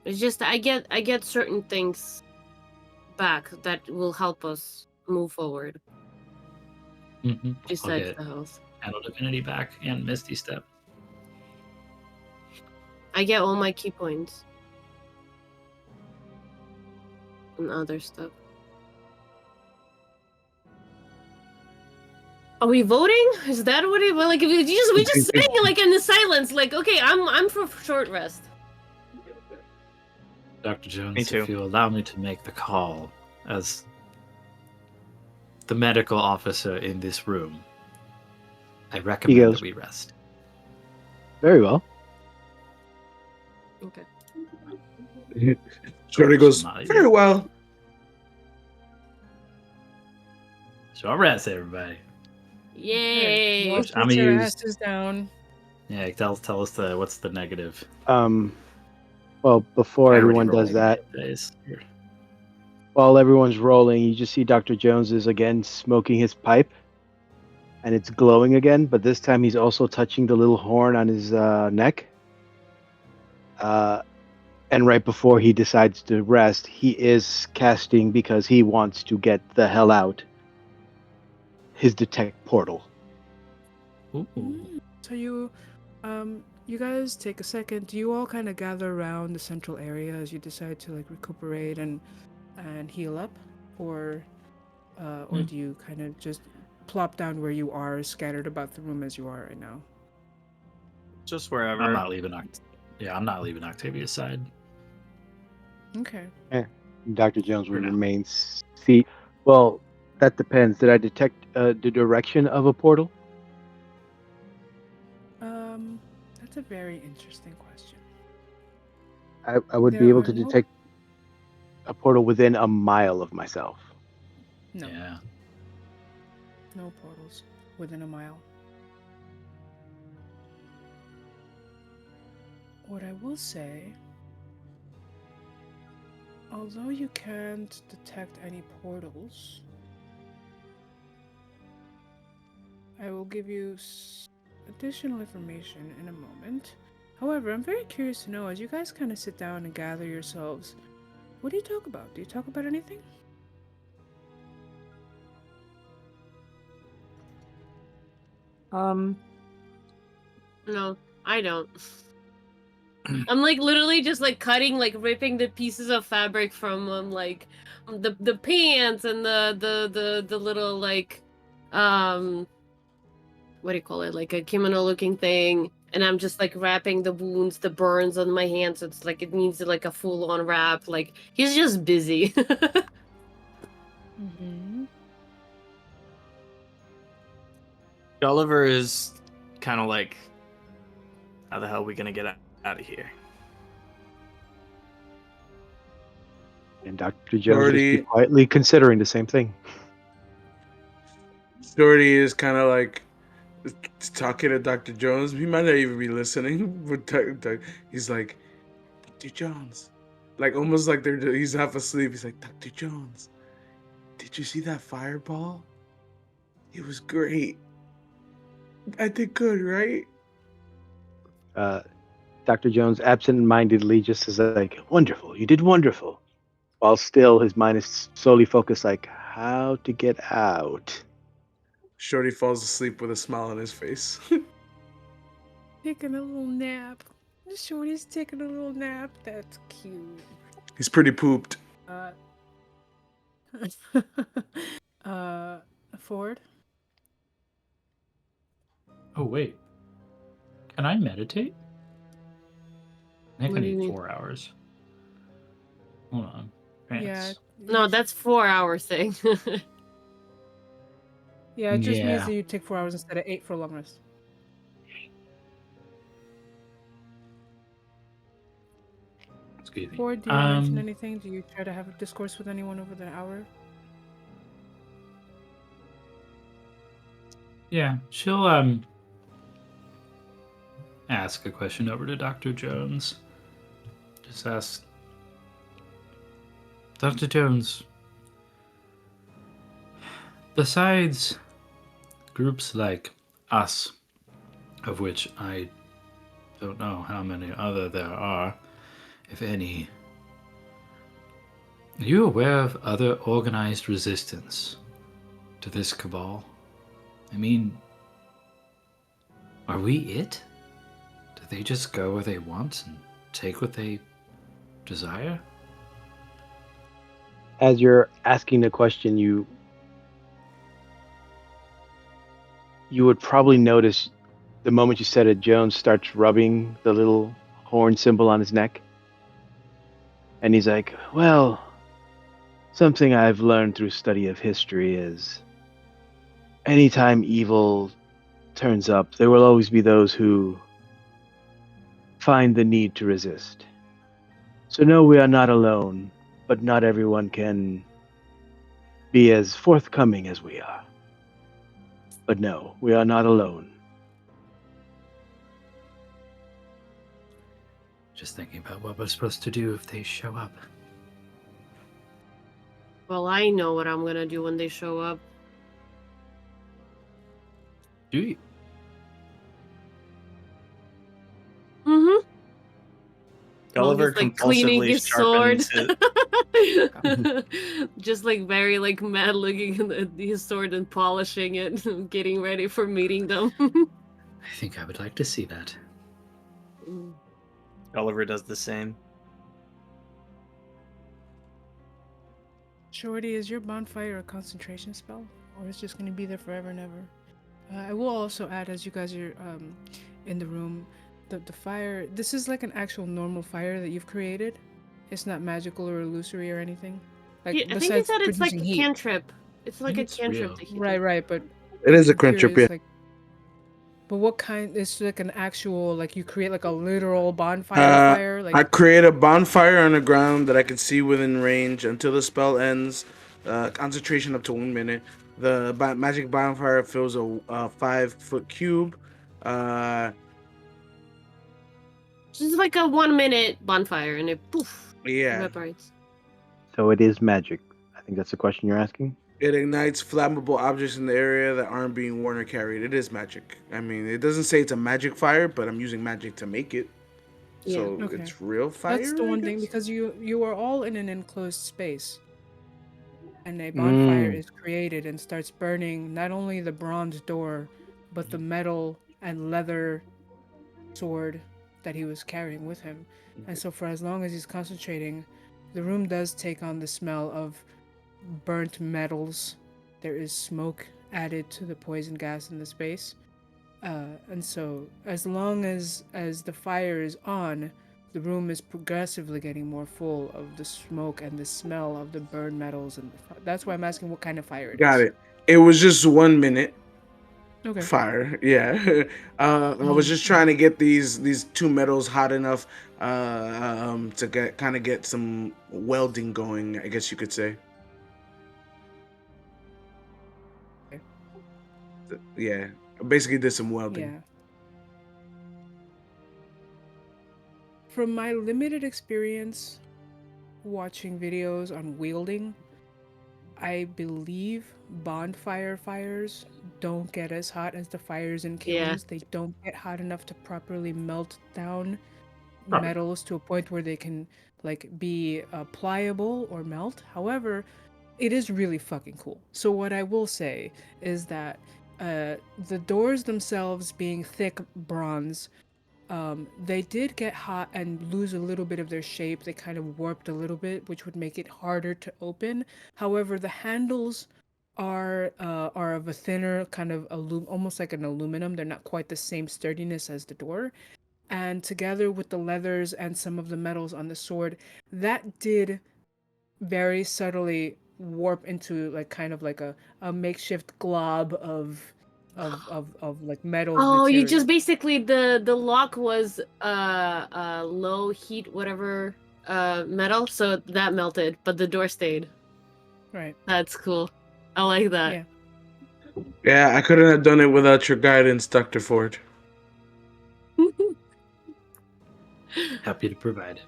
It's just I get certain things back that will help us move forward. I'll Besides get the health, Handle Divinity back and Misty Step. I get all my key points and other stuff. Are we voting? Is that what it? Well, like, if we just sitting like in the silence, like, okay, I'm for short rest. Dr. Jones, Me too. if you allow me to make the call as the medical officer in this room, I recommend goes, that we rest. Very well. Okay. Shorty goes, Not very even- well. Short rest, everybody. Yay! Well, I'm sit your used- asses down. Yeah, tell us what's the negative. Well, before I already everyone does rolled that, days. while everyone's rolling, you just see Dr. Jones is again smoking his pipe, and it's glowing again. But this time, he's also touching the little horn on his neck. And right before he decides to rest, he is casting, because he wants to get the hell out, his detect portal. Ooh. So you guys take a second. Do you all kind of gather around the central area as you decide to like recuperate and heal up, or do you kind of just plop down where you are, scattered about the room as you are right now? Just wherever. I'm not leaving Octavia's side. Okay. Dr. Jones For will now. remain. See, well, that depends. Did I detect the direction of a portal? That's a very interesting question. I would be There able are to no- detect a portal within a mile of myself. No, Yeah. no portals within a mile. What I will say, although you can't detect any portals, I will give you additional information in a moment. However, I'm very curious to know, as you guys kind of sit down and gather yourselves, What do you talk about? Do you talk about anything? No, I don't. I'm like literally just like cutting, like ripping the pieces of fabric from like the pants and the little like what do you call it, like a kimono looking thing, and I'm just like wrapping the wounds, the burns on my hands, so it's like it needs like a full on wrap. Like he's just busy. Mm-hmm. Gulliver is kind of like, how the hell are we gonna get out of here? And Dr. Jones Shorty- is quietly considering the same thing. Shorty is kind of like talking to Dr. Jones. He might not even be listening, but he's like, Dr. Jones. Like, almost like he's half asleep. He's like, Dr. Jones, did you see that fireball? It was great. I did good, right? Dr. Jones absent-mindedly just is like, wonderful, you did wonderful. While still his mind is solely focused like, how to get out. Shorty falls asleep with a smile on his face. Taking a little nap. Shorty's taking a little nap. That's cute. He's pretty pooped. Ford? Oh, wait. Can I meditate? I think What I do you need mean? 4 hours. Hold on. Yeah. Pants. No, that's 4 hours thing. Yeah, it just means Yeah. that you take 4 hours instead of 8 for a long rest. Excuse me. Ford, do you mention anything? Do you try to have a discourse with anyone over the hour? Yeah, she'll ask a question over to Dr. Jones. Just ask, Dr. Jones, besides groups like us, of which I don't know how many other there are, if any, are you aware of other organized resistance to this cabal? I mean, are we it? Do they just go where they want and take what they desire? As you're asking the question, you would probably notice the moment you said it, Jones starts rubbing the little horn symbol on his neck. And he's like, well, something I've learned through study of history is anytime evil turns up, there will always be those who find the need to resist. So no, we are not alone, but not everyone can be as forthcoming as we are. But no, we are not alone. Just thinking about what we're supposed to do if they show up. Well, I know what I'm gonna do when they show up. Do you? Mm-hmm. Gulliver He's, like, cleaning compulsively his sword. sharpens Just like very like mad looking at his sword and polishing it, getting ready for meeting them. I think I would like to see that. Gulliver does the same. Shorty, is your bonfire a concentration spell? Or is it just going to be there forever and ever? I will also add, as you guys are in the room, the fire, this is like an actual normal fire that you've created. It's not magical or illusory or anything. Like, Yeah, I think he said it's like a producing heat. cantrip. It's like a it's cantrip. real. that he Right, did. right, but It is a I'm cantrip, curious, yeah. like, but what kind? It's like an actual, like you create like a literal bonfire fire, like I create a bonfire on the ground that I can see within range until the spell ends. Concentration up to 1 minute. The magic bonfire fills a 5-foot cube. It's like a 1 minute bonfire, and it poof Yeah. evaporates. So it is magic. I think that's the question you're asking. It ignites flammable objects in the area that aren't being worn or carried. It is magic. I mean, it doesn't say it's a magic fire, but I'm using magic to make it. Yeah. So Okay. it's real fire. That's the I one thing guess? because you are all in an enclosed space, and a bonfire is created and starts burning not only the bronze door, but the metal and leather sword that he was carrying with him. And so for as long as he's concentrating, the room does take on the smell of burnt metals. There is smoke added to the poison gas in the space. And so as long as the fire is on, the room is progressively getting more full of the smoke and the smell of the burned metals, and that's why I'm asking what kind of fire it Got is. it. It was just 1 minute Okay. fire. Yeah. I was just trying to get these two metals hot enough to get some welding going, I guess you could say. Yeah. Basically did some welding. Yeah. From my limited experience watching videos on wielding, I believe bonfire fires don't get as hot as the fires in Yeah. kilns. They don't get hot enough to properly melt down Probably. metals to a point where they can like be pliable or melt. However, it is really fucking cool. So what I will say is that the doors themselves being thick bronze, they did get hot and lose a little bit of their shape. They kind of warped a little bit, which would make it harder to open. However, the handles are of a thinner kind of almost like an aluminum. They're not quite the same sturdiness as the door. And together with the leathers and some of the metals on the sword, that did very subtly warp into like kind of like a makeshift glob of like metals Oh, you just material. basically the lock was low heat whatever metal, so that melted, but the door stayed. Right. That's cool. I like that. Yeah. Yeah, I couldn't have done it without your guidance, Dr. Ford. Happy to provide.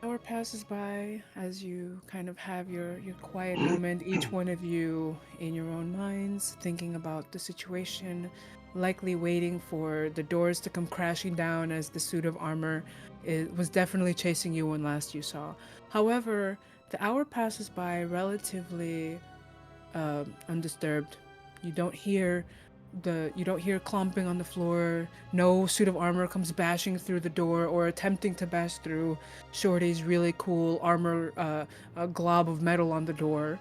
Hour passes by as you kind of have your quiet moment, each one of you in your own minds, thinking about the situation, likely waiting for the doors to come crashing down as the suit of armor was definitely chasing you when last you saw. However, the hour passes by relatively undisturbed. You don't hear clomping on the floor. No suit of armor comes bashing through the door or attempting to bash through Shorty's really cool armor a glob of metal on the door.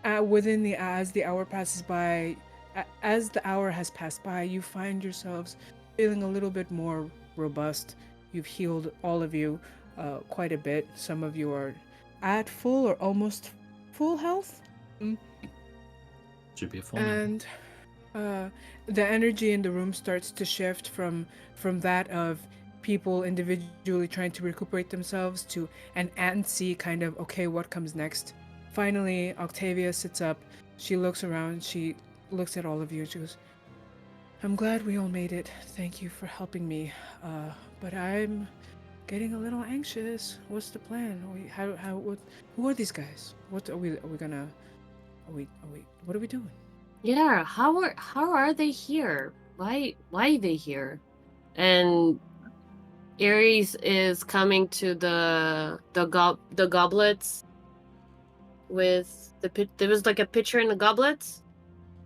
Within the as the hour passes by, as the hour has passed by, you find yourselves feeling a little bit more robust. You've healed, all of you, quite a bit. Some of you are at full or almost full health. Should be a full number. And the energy in the room starts to shift from that of people individually trying to recuperate themselves to an antsy kind of, okay, what comes next? Finally, Octavia sits up. She looks around. She looks at all of you. She goes, I'm glad we all made it. Thank you for helping me. But I'm getting a little anxious. What's the plan? Who are these guys? What are we gonna... what are we doing? Yeah, how are they here? Why are they here? And Aeris is coming to the goblets with there was like a pitcher in the goblets,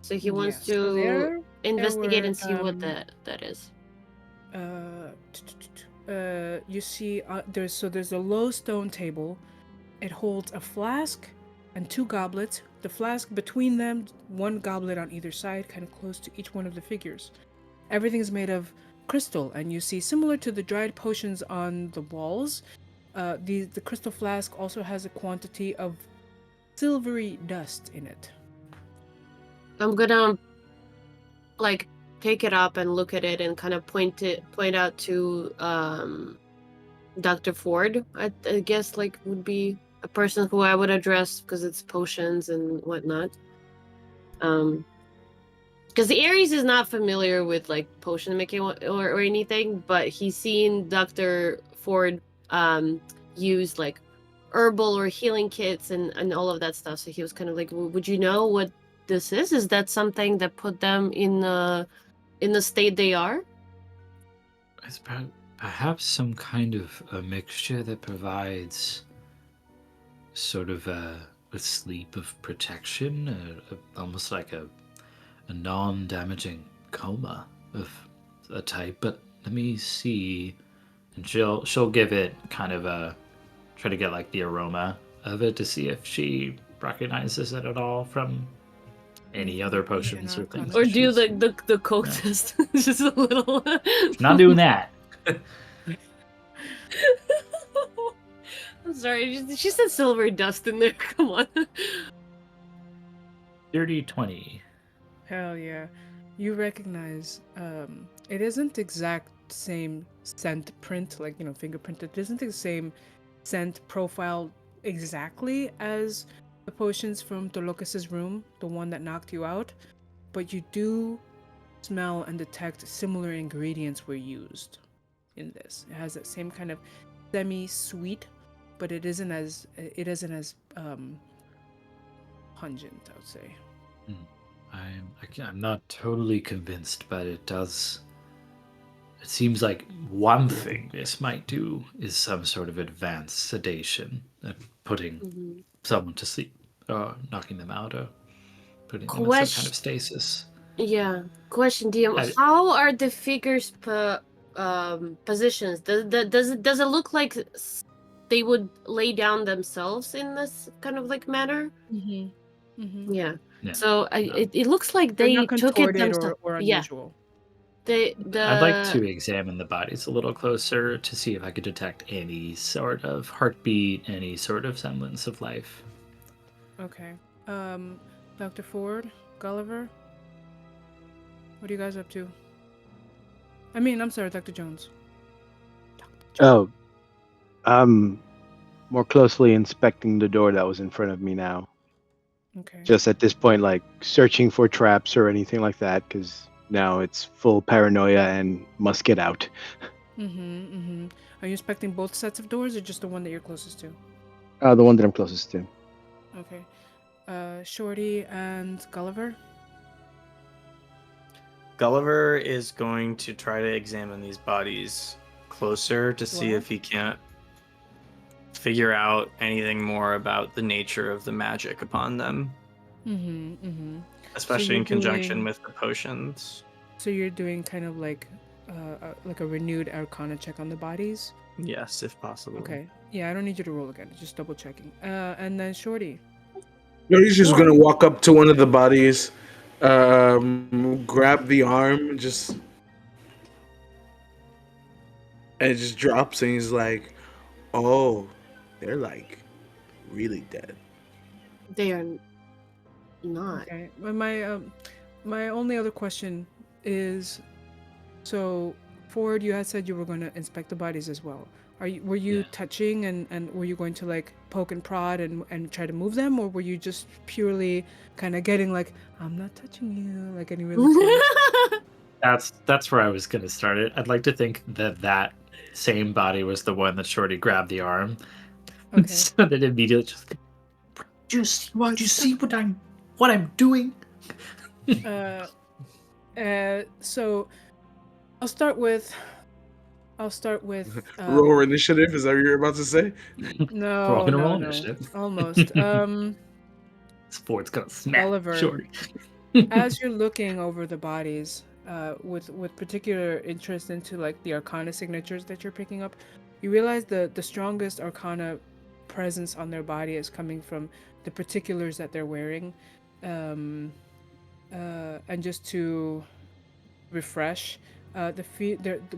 so he wants Yes. So to investigate were, and see what that is. You see, there's a low stone table. It holds a flask and two goblets. The flask between them, one goblet on either side, kind of close to each one of the figures. Everything's made of crystal, and you see, similar to the dried potions on the walls, the crystal flask also has a quantity of silvery dust in it. I'm gonna like pick it up and look at it and kind of point out to Dr. Ford. I guess like would be a person who I would address because it's potions and whatnot. Because the Aeris is not familiar with like potion making or anything, but he's seen Dr. Ford use like herbal or healing kits and all of that stuff. So he was kind of like, would you know what this is? Is that something that put them in the state they are? It's perhaps some kind of a mixture that provides sort of a sleep of protection, almost like a non-damaging coma of a type. But let me see, and she'll give it kind of a try to get like the aroma of it to see if she recognizes it at all from any other potions or things. Or that do she's- the coke Yeah. test. Just a little. Not doing that. I'm sorry. She said silver dust in there. Come on. Dirty 20. Hell yeah. You recognize it isn't exact same scent print, like, fingerprint. It isn't the same scent profile exactly as the potions from Dolocus's room, the one that knocked you out, but you do smell and detect similar ingredients were used in this. It has that same kind of semi-sweet, but it isn't as pungent, I would say. I'm not totally convinced, but it seems like one thing this might do is some sort of advanced sedation, putting someone to sleep, or knocking them out, or putting them in some kind of stasis. Yeah. Question, DM. How are the figures positions? Does it look like they would lay down themselves in this kind of like manner? Mm-hmm. Mm-hmm. Yeah. Yeah. So it looks like They're they not took it contorted themselves. or Yeah. unusual. I'd like to examine the bodies a little closer to see if I could detect any sort of heartbeat, any sort of semblance of life. Okay. Dr. Ford, Gulliver, what are you guys up to? I'm sorry, Dr. Jones. Oh, I'm more closely inspecting the door that was in front of me now. Okay. Just at this point, like searching for traps or anything like that, because now it's full paranoia and must get out. Are you inspecting both sets of doors or just the one that you're closest to? The one that I'm closest to. Okay. Shorty and Gulliver? Gulliver is going to try to examine these bodies closer to see if he can't figure out anything more about the nature of the magic upon them. Especially in conjunction with the potions. So you're doing kind of like a renewed Arcana check on the bodies? Yes, if possible. Okay. Yeah, I don't need you to roll again. Just double checking. And then Shorty. Shorty's just gonna walk up to one of the bodies, grab the arm, and it just drops, and he's like, "Oh, they're like really dead." They are not. Okay. My only other question is, so Ford, you had said you were going to inspect the bodies as well. Were you touching and were you going to like poke and prod and try to move them, or were you just purely kind of getting like, I'm not touching you, like any really close? That's where I was going to start it. I'd like to think that same body was the one that Shorty grabbed the arm. Okay. So that immediately just, do you see what I'm doing? So I'll start with Roll initiative. Is that what you're about to say? no, We're all gonna no, roll no. initiative. Almost. Sport's gonna smack Gulliver. Shorty. As you're looking over the bodies, with particular interest into like the Arcana signatures that you're picking up, you realize the strongest Arcana presence on their body is coming from the particulars that they're wearing. And just to refresh, the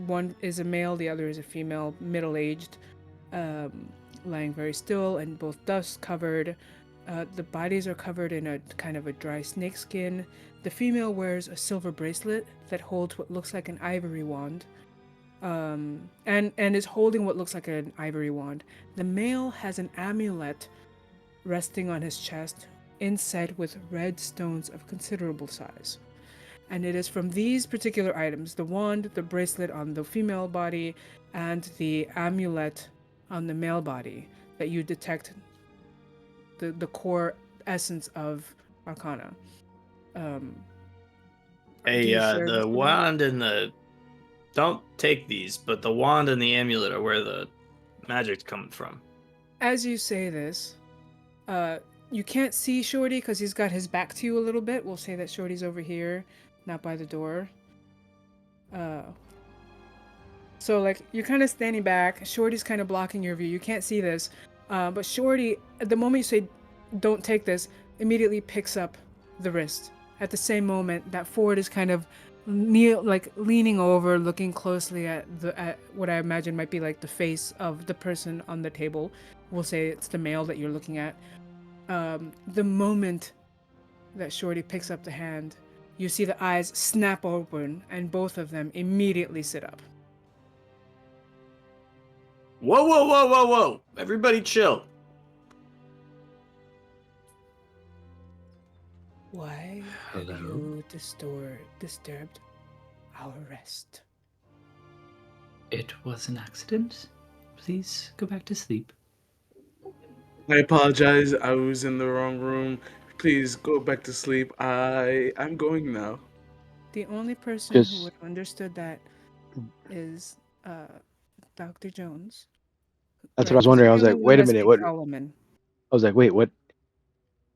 one is a male, the other is a female, middle-aged, lying very still and both dust covered. The bodies are covered in a kind of a dry snakeskin. The female wears a silver bracelet that holds what looks like an ivory wand, and is holding what looks like an ivory wand. The male has an amulet resting on his chest, inset with red stones of considerable size. And it is from these particular items, the wand, the bracelet on the female body, and the amulet on the male body, that you detect the core essence of Arcana. The wand and the don't take these, but the wand and the amulet are where the magic's coming from. As you say this, you can't see Shorty because he's got his back to you a little bit. We'll say that Shorty's over here, not by the door. So like you're kind of standing back. Shorty's kind of blocking your view. You can't see this, but Shorty, at the moment you say, "Don't take this," immediately picks up the wrist. At the same moment, that Ford is kind of leaning over, looking closely at what I imagine might be like the face of the person on the table. We'll say it's the male that you're looking at. The moment that Shorty picks up the hand, you see the eyes snap open, and both of them immediately sit up. Whoa, whoa, whoa, whoa, whoa! Everybody chill. Why have you disturbed our rest? It was an accident. Please go back to sleep. I apologize. I was in the wrong room. Please go back to sleep. I'm going now. The only person Just- who would have understood that is Dr. Jones. That's what I was wondering. I was He's the like, only one wait a that minute. speaks What? Solomon. I was like, wait, what?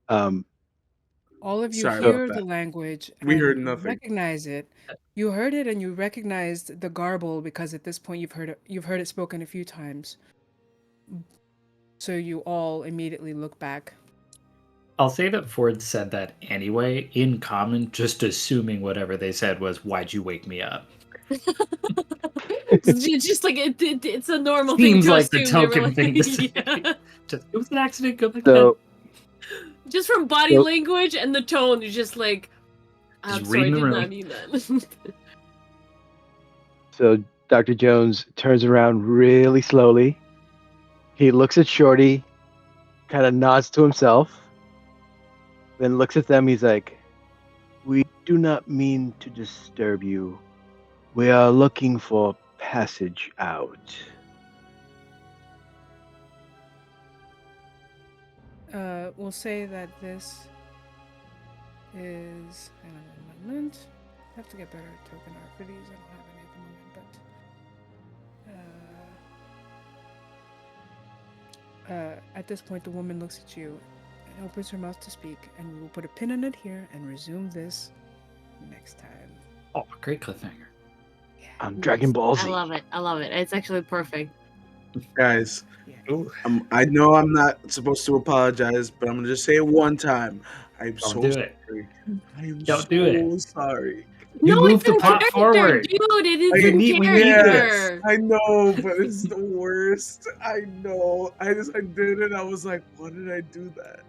All of you Sorry hear about the that. language We and heard you nothing. recognize it. You heard it and you recognized the garble because at this point you've heard it spoken a few times. So you all immediately look back. I'll say that Ford said that anyway, in common, just assuming whatever they said was, "Why'd you wake me up?" It's just like it's a normal Seems thing to like the assume. They were token like, thing to say. yeah. Just, it was an accident. Go back to So, Just from body So- language and the tone, you're just like, I'm Just sorry, I reading the did room. not mean that. so Dr. Jones turns around really slowly. He looks at Shorty, kind of nods to himself, then looks at them. He's like, "We do not mean to disturb you. We are looking for passage out." We'll say that this is. Hang on a moment. I have to get better at token art for these. I don't have any at the moment, but. At this point, the woman looks at you and opens her mouth to speak, and we will put a pin in it here and resume this next time. Oh, great cliffhanger. I'm Dragon Ball Z. I love it. I love it. It's actually perfect. Guys, Yeah. I know I'm not supposed to apologize, but I'm gonna just say it one time. I'm Don't so do sorry. it. I am Don't so do it. sorry. You no, moved it's the in plot character, forward. dude. It is I in need- we need character. I know, but it's the worst. I know. I did it. I was like, why did I do that?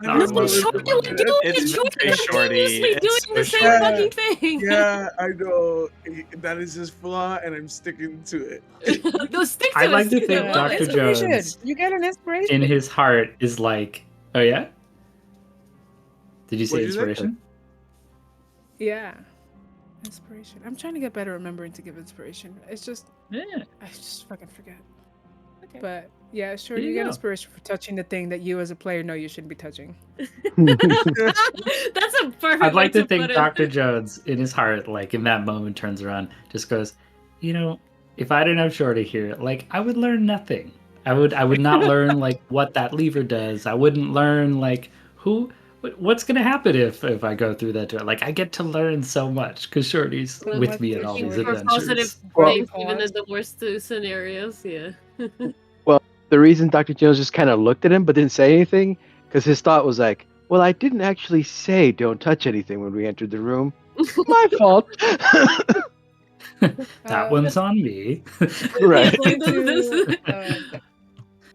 I No, No, just wanted Shorty, to- dude, It's Shorty very continuously Shorty. doing It's the so same Shorty. fucking thing. Yeah, I know. That is his flaw, and I'm sticking to it. No, stick to I'd it. like to stick think it. Love Dr. it. Jones, You get an inspiration. in his heart, is like, "Oh yeah." Did you say What'd you say? inspiration? Yeah. Inspiration. I'm trying to get better at remembering to give inspiration. It's just Yeah. I just fucking forget. Okay. But yeah, sure, There you you get go. inspiration for touching the thing that you as a player know you shouldn't be touching. That's a perfect I'd like way to think put it. Dr. Jones, in his heart, like in that moment, turns around, just goes, "You know, if I didn't have Shorty here, like I would learn nothing. I would not learn like what that lever does. I wouldn't learn like what's gonna happen if I go through that door. Like I get to learn so much because Shorty's So with much me for in all Shorty. these For positive adventures." Well- things, even in the worst scenarios. Yeah. The reason Dr. Jones just kind of looked at him but didn't say anything, because his thought was like, well, I didn't actually say don't touch anything when we entered the room. My fault. That one's on me. Right. Yeah, like, this-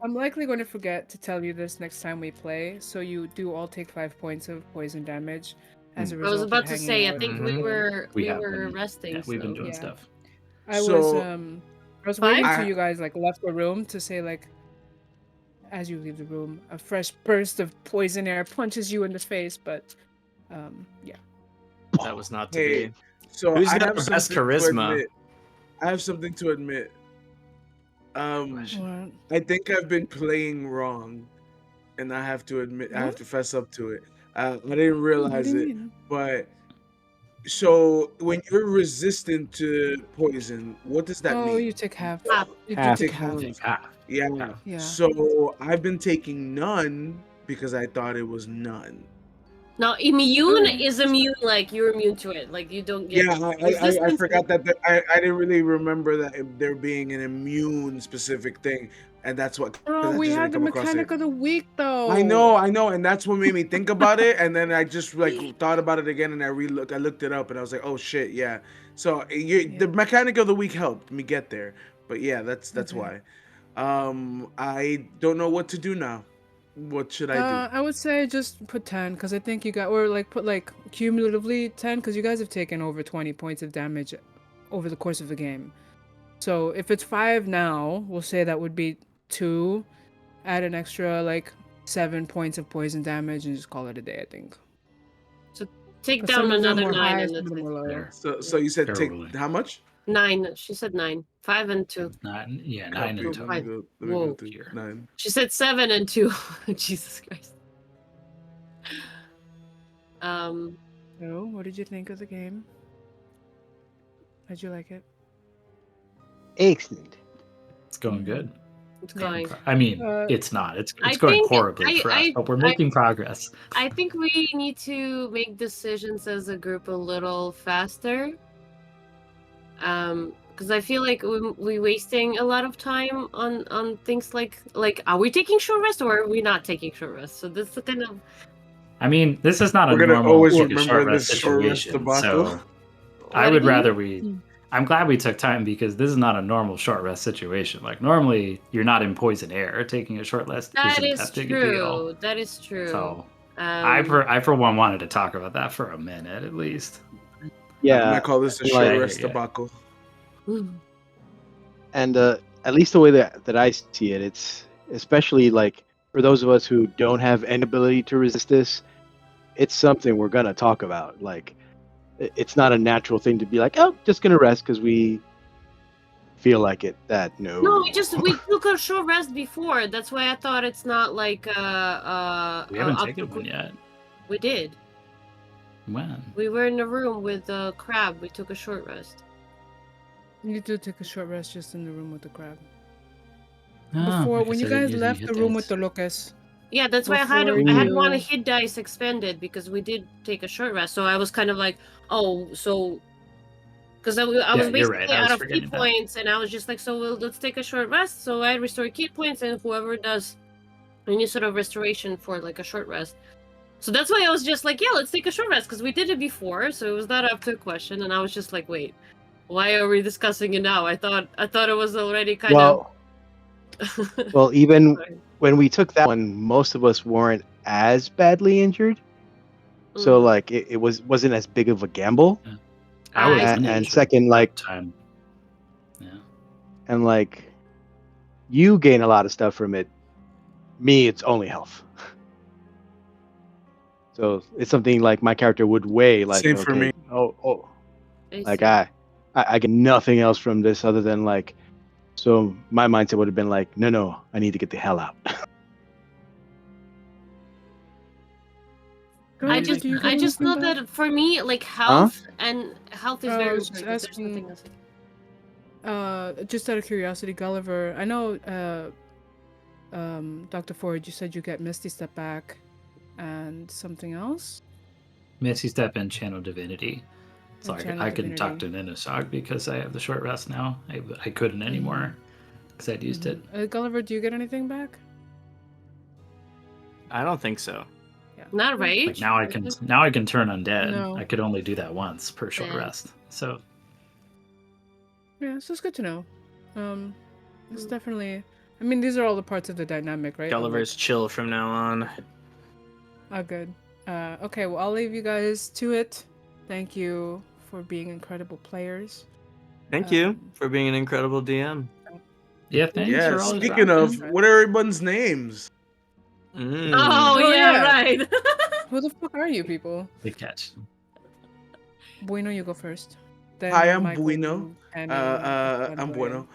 I'm likely going to forget to tell you this next time we play, so you do all take 5 points of poison damage as a I result. was about of to hanging say, I out. think Mhm. we have were been- resting. Yeah, we've been so- doing Yeah. stuff. I was So- I was waiting Five? till you guys like left the room to say like, as you leave the room, a fresh burst of poison air punches you in the face. But yeah, That was not to Hey, be. so Who's I got have the best something to charisma? admit. I have something to admit. Well, I think I've been playing wrong, and I have to admit, I have What? to fess up to it. I didn't what realize do you it, mean? but So when you're resistant to poison, what does that Oh, mean? you take half. Half. You do Half. take Take half. half. Half. Yeah. Half. Yeah. So I've been taking none because I thought it was none. Now, immune Okay. is immune, like you're immune to it. Like you don't get Yeah, I resistance. forgot that I didn't really remember that there being an immune specific thing, and that's what Bro, because I we just had didn't the come across it. mechanic of the week though. I know, and that's what made me think about it, and then I just like thought about it again, and I looked it up, and I was like, oh shit, yeah. So the mechanic of the week helped me get there, but yeah, that's Okay. why. I don't know what to do now. What should I do? I would say just put 10 because I think you got, or like put like cumulatively 10 because you guys have taken over 20 points of damage over the course of the game. So if it's 5 now, we'll say that would be 2, add an extra like 7 points of poison damage and just call it a day, I think. Take 'Cause down some of them another were 9 high, and some that's of them it. were low. There. So you said Terribly. take how much? 9. She said 9. 5 and 2. 9 and Copy. 2. Let me Fine. go Whoa. through Here. 9. She said 7 and 2. Jesus Christ. So, what did you think of the game? How'd you like it? Excellent. It's going good. It's going. I mean, Uh, it's not. It's I going think horribly for us, but we're making progress. I think we need to make decisions as a group a little faster. Because I feel like we're wasting a lot of time on things like are we taking short rest or are we not taking short rest? So this is the kind of I mean, this is not We're a gonna normal always take a remember short rest this short rest situation. debacle. So I What would do you rather mean? I'm glad we took time because this is not a normal short rest situation. Like normally, you're not in poison air. Taking a short rest that isn't is that big a deal. true. That is true. So I for one wanted to talk about that for a minute at least. I'm Yeah, gonna call this a like- short Yeah, rest yeah. debacle. and at least the way that I see it, it's especially like for those of us who don't have any ability to resist this, it's something we're gonna talk about. Like, it's not a natural thing to be like, oh, just gonna rest because we feel like it. That no. No, we took a short rest before. That's why I thought it's not like We haven't taken one yet. We did. When? We were in a room with the crab. We took a short rest. You did take a short rest just in the room with the crab. Ah, Before, I when guess you I didn't guys use any left hit the room dice. with the Lucas, Yeah, that's why Before I had one you- hit dice expended because we did take a short rest. So I was kind of like, oh, so because I was Yeah, you're basically right. I was out of key forgetting that. points, and I was just like, so let's take a short rest. So I restore key points, and whoever does any sort of restoration for like a short rest. So that's why I was just like, yeah, let's take a short rest because we did it before, so it was not up to a question. And I was just like, wait, why are we discussing it now? I thought it was already kind Well, of. well, even Sorry. when we took that one, most of us weren't as badly injured, so Mhm. like it wasn't as big of a gamble. I was I- And injured second, at like the time. Yeah. and like you gain a lot of stuff from it. Me, it's only health. So it's something like my character would weigh like, Same for okay, me. oh, like see. I get nothing else from this other than like, so my mindset would have been like, no, I need to get the hell out. I Gulliver, do you get just anything know back? that for me, like health and health is I very was just important. There's asking- nothing else. Just out of curiosity, Gulliver, I know, Dr. Ford, you said you get Misty Step back and something else? Misty Step and Channel Divinity. So And I Channel can talk to Ninosog because I have the short rest now. I couldn't anymore because I'd used it. Gulliver, do you get anything back? I don't think so. Not rage. Like now I can turn undead. No. I could only do that once per short Yeah. rest. So Yeah, so it's good to know. It's definitely. I mean, these are all the parts of the dynamic, right? Of, like- Gulliver's chill from now on. Oh, good. Okay, well, I'll leave you guys to it. Thank you for being incredible players. Thank you Um, for being an incredible DM. yeah, thanks Yeah, for all the speaking of, dropping. what are everyone's names? Mm. Oh, Oh, yeah, yeah. right. Who the fuck are you people? Good catch. Bueno, you go first. Then Hi, I'm Michael, Bueno. and I'm Bueno.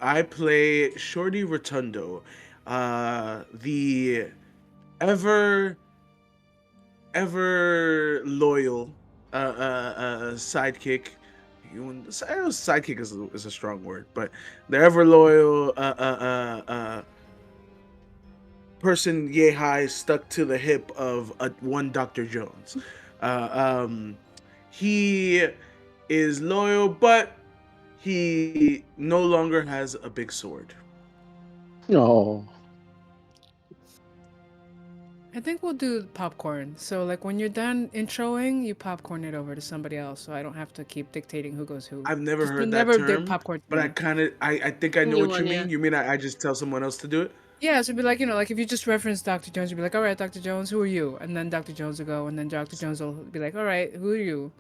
I play Shorty Rotundo, the ever loyal sidekick. Sidekick is a strong word, but the ever loyal person yay high stuck to the hip of one Dr. Jones. He is loyal, but he no longer has a big sword. Oh. I think we'll do popcorn. So like when you're done introing, you popcorn it over to somebody else, so I don't have to keep dictating who goes who. I've never Just heard that never did term, popcorn. but I think I know New what you one, yeah. mean. You mean I just tell someone else to do it? Yeah, so it'd be like, like if you just reference Dr. Jones, you'd be like, all right, Dr. Jones, who are you? And then Dr. Jones will go, and then Dr. Jones will be like, all right, who are you?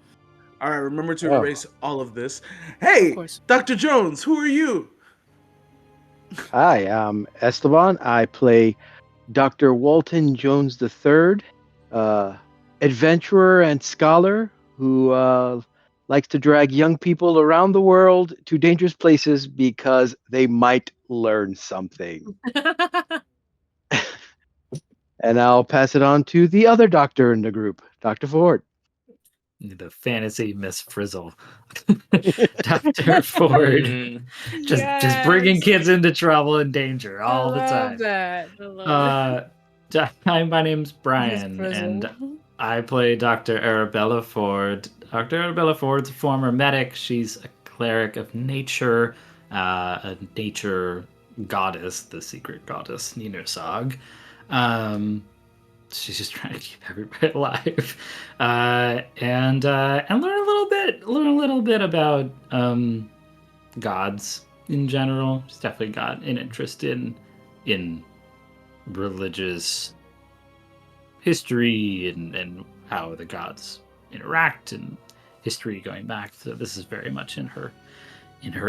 All right, remember to Oh. erase all of this. Of Hey, course. Dr. Jones, who are you? Hi, I'm Esteban. I play Dr. Walton Jones III, adventurer and scholar who likes to drag young people around the world to dangerous places because they might learn something. And I'll pass it on to the other doctor in the group, Dr. Ford. The fantasy Miss Frizzle, Dr. Ford, Mm, just bringing Yes! kids into trouble and danger I all the love time. that. I love Hi, my name's Miss Bryan, Frizzle. and I play Dr. Arabella Ford. Dr. Arabella Ford's a former medic. She's a cleric of nature, a nature goddess, the secret goddess Ninosog. She's just trying to keep everybody alive, and learn a little bit about gods in general. She's definitely got an interest in religious history and how the gods interact and history going back. So this is very much in her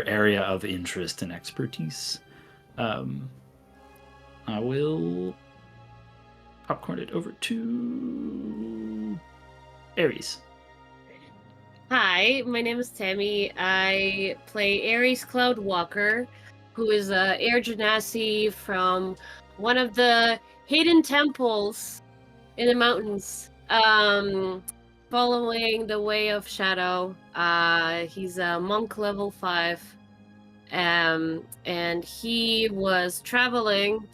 area of interest and expertise. I will popcorn it over to Aeris. Hi, my name is Tami. I play Aeris Cloudwalker, who is a air genasi from one of the hidden temples in the mountains. Following the way of shadow. He's a monk level 5. And he was traveling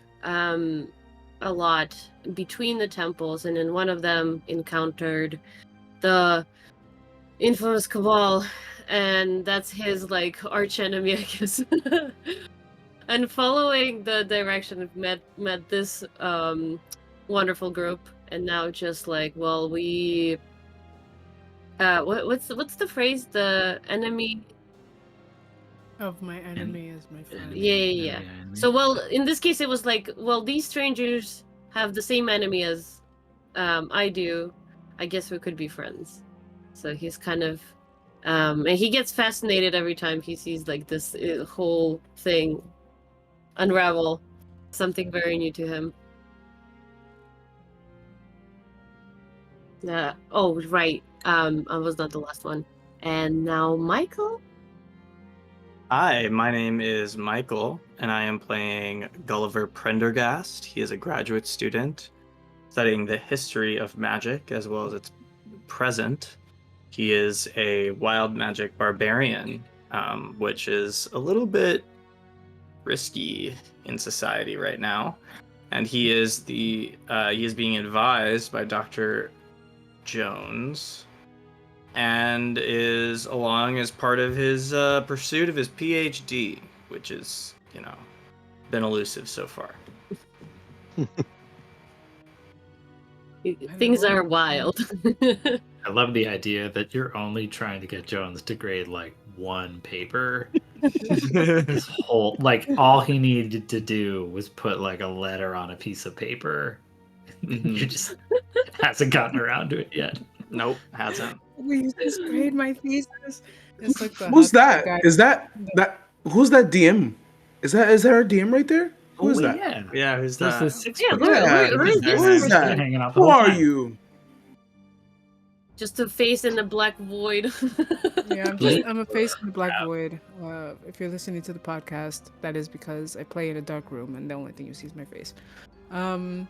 a lot between the temples, and in one of them encountered the infamous Cabal, and that's his like arch enemy, I guess. And following the direction, met this wonderful group, and now just like, well, we what's the phrase? The enemy. Of my enemy is my friend. Yeah. So, well, in this case, it was like, well, these strangers have the same enemy as I do. I guess we could be friends. So he's kind of, and he gets fascinated every time he sees like this whole thing unravel. Something very new to him. Oh, right. I was not the last one. And now Michael? Hi, my name is Michael, and I am playing Gulliver Prendergast. He is a graduate student studying the history of magic as well as its present. He is a wild magic barbarian, which is a little bit risky in society right now. And he is being advised by Dr. Jones, and is along as part of his pursuit of his PhD, which is, been elusive so far. Things are wild. I love the idea that you're only trying to get Jones to grade like one paper. This whole all he needed to do was put like a letter on a piece of paper. You just hasn't gotten around to it yet. Nope, hasn't. Please just grade my thesis. It's like the Who's the that? guy. Is that who's that DM? Is that our DM right there? Who is that? Yeah. Yeah, who's There's that? the 6 Yeah, Yeah, who is this who is person? that? hanging out the Who whole are time. you? Just a face in the black void. Yeah, I'm a face in the black void. If you're listening to the podcast, that is because I play in a dark room and the only thing you see is my face. I'm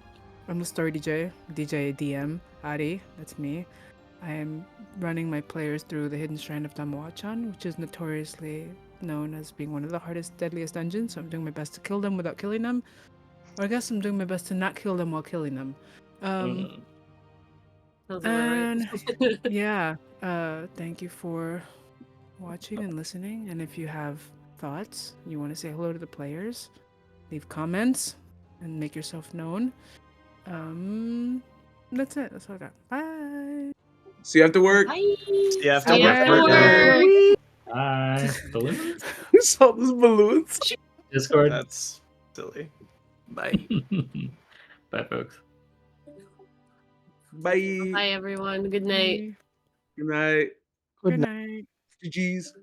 the story DJ DM, Ari, that's me. I am running my players through the Hidden Shrine of Tamoachan, which is notoriously known as being one of the hardest, deadliest dungeons. So I'm doing my best to kill them without killing them. Or I guess I'm doing my best to not kill them while killing them. Mm. Sounds about And right. yeah, thank you for watching and listening. And if you have thoughts, you want to say hello to the players, leave comments and make yourself known. That's it. That's all I got. Bye. See you after work. Bye. See you after See you work. after partner. work. Bye. Balloons? You saw those balloons? Discord. That's silly. Bye. Bye, folks. Bye. Bye, everyone. Good night. Bye. Good night. Good Good night. night. GG's.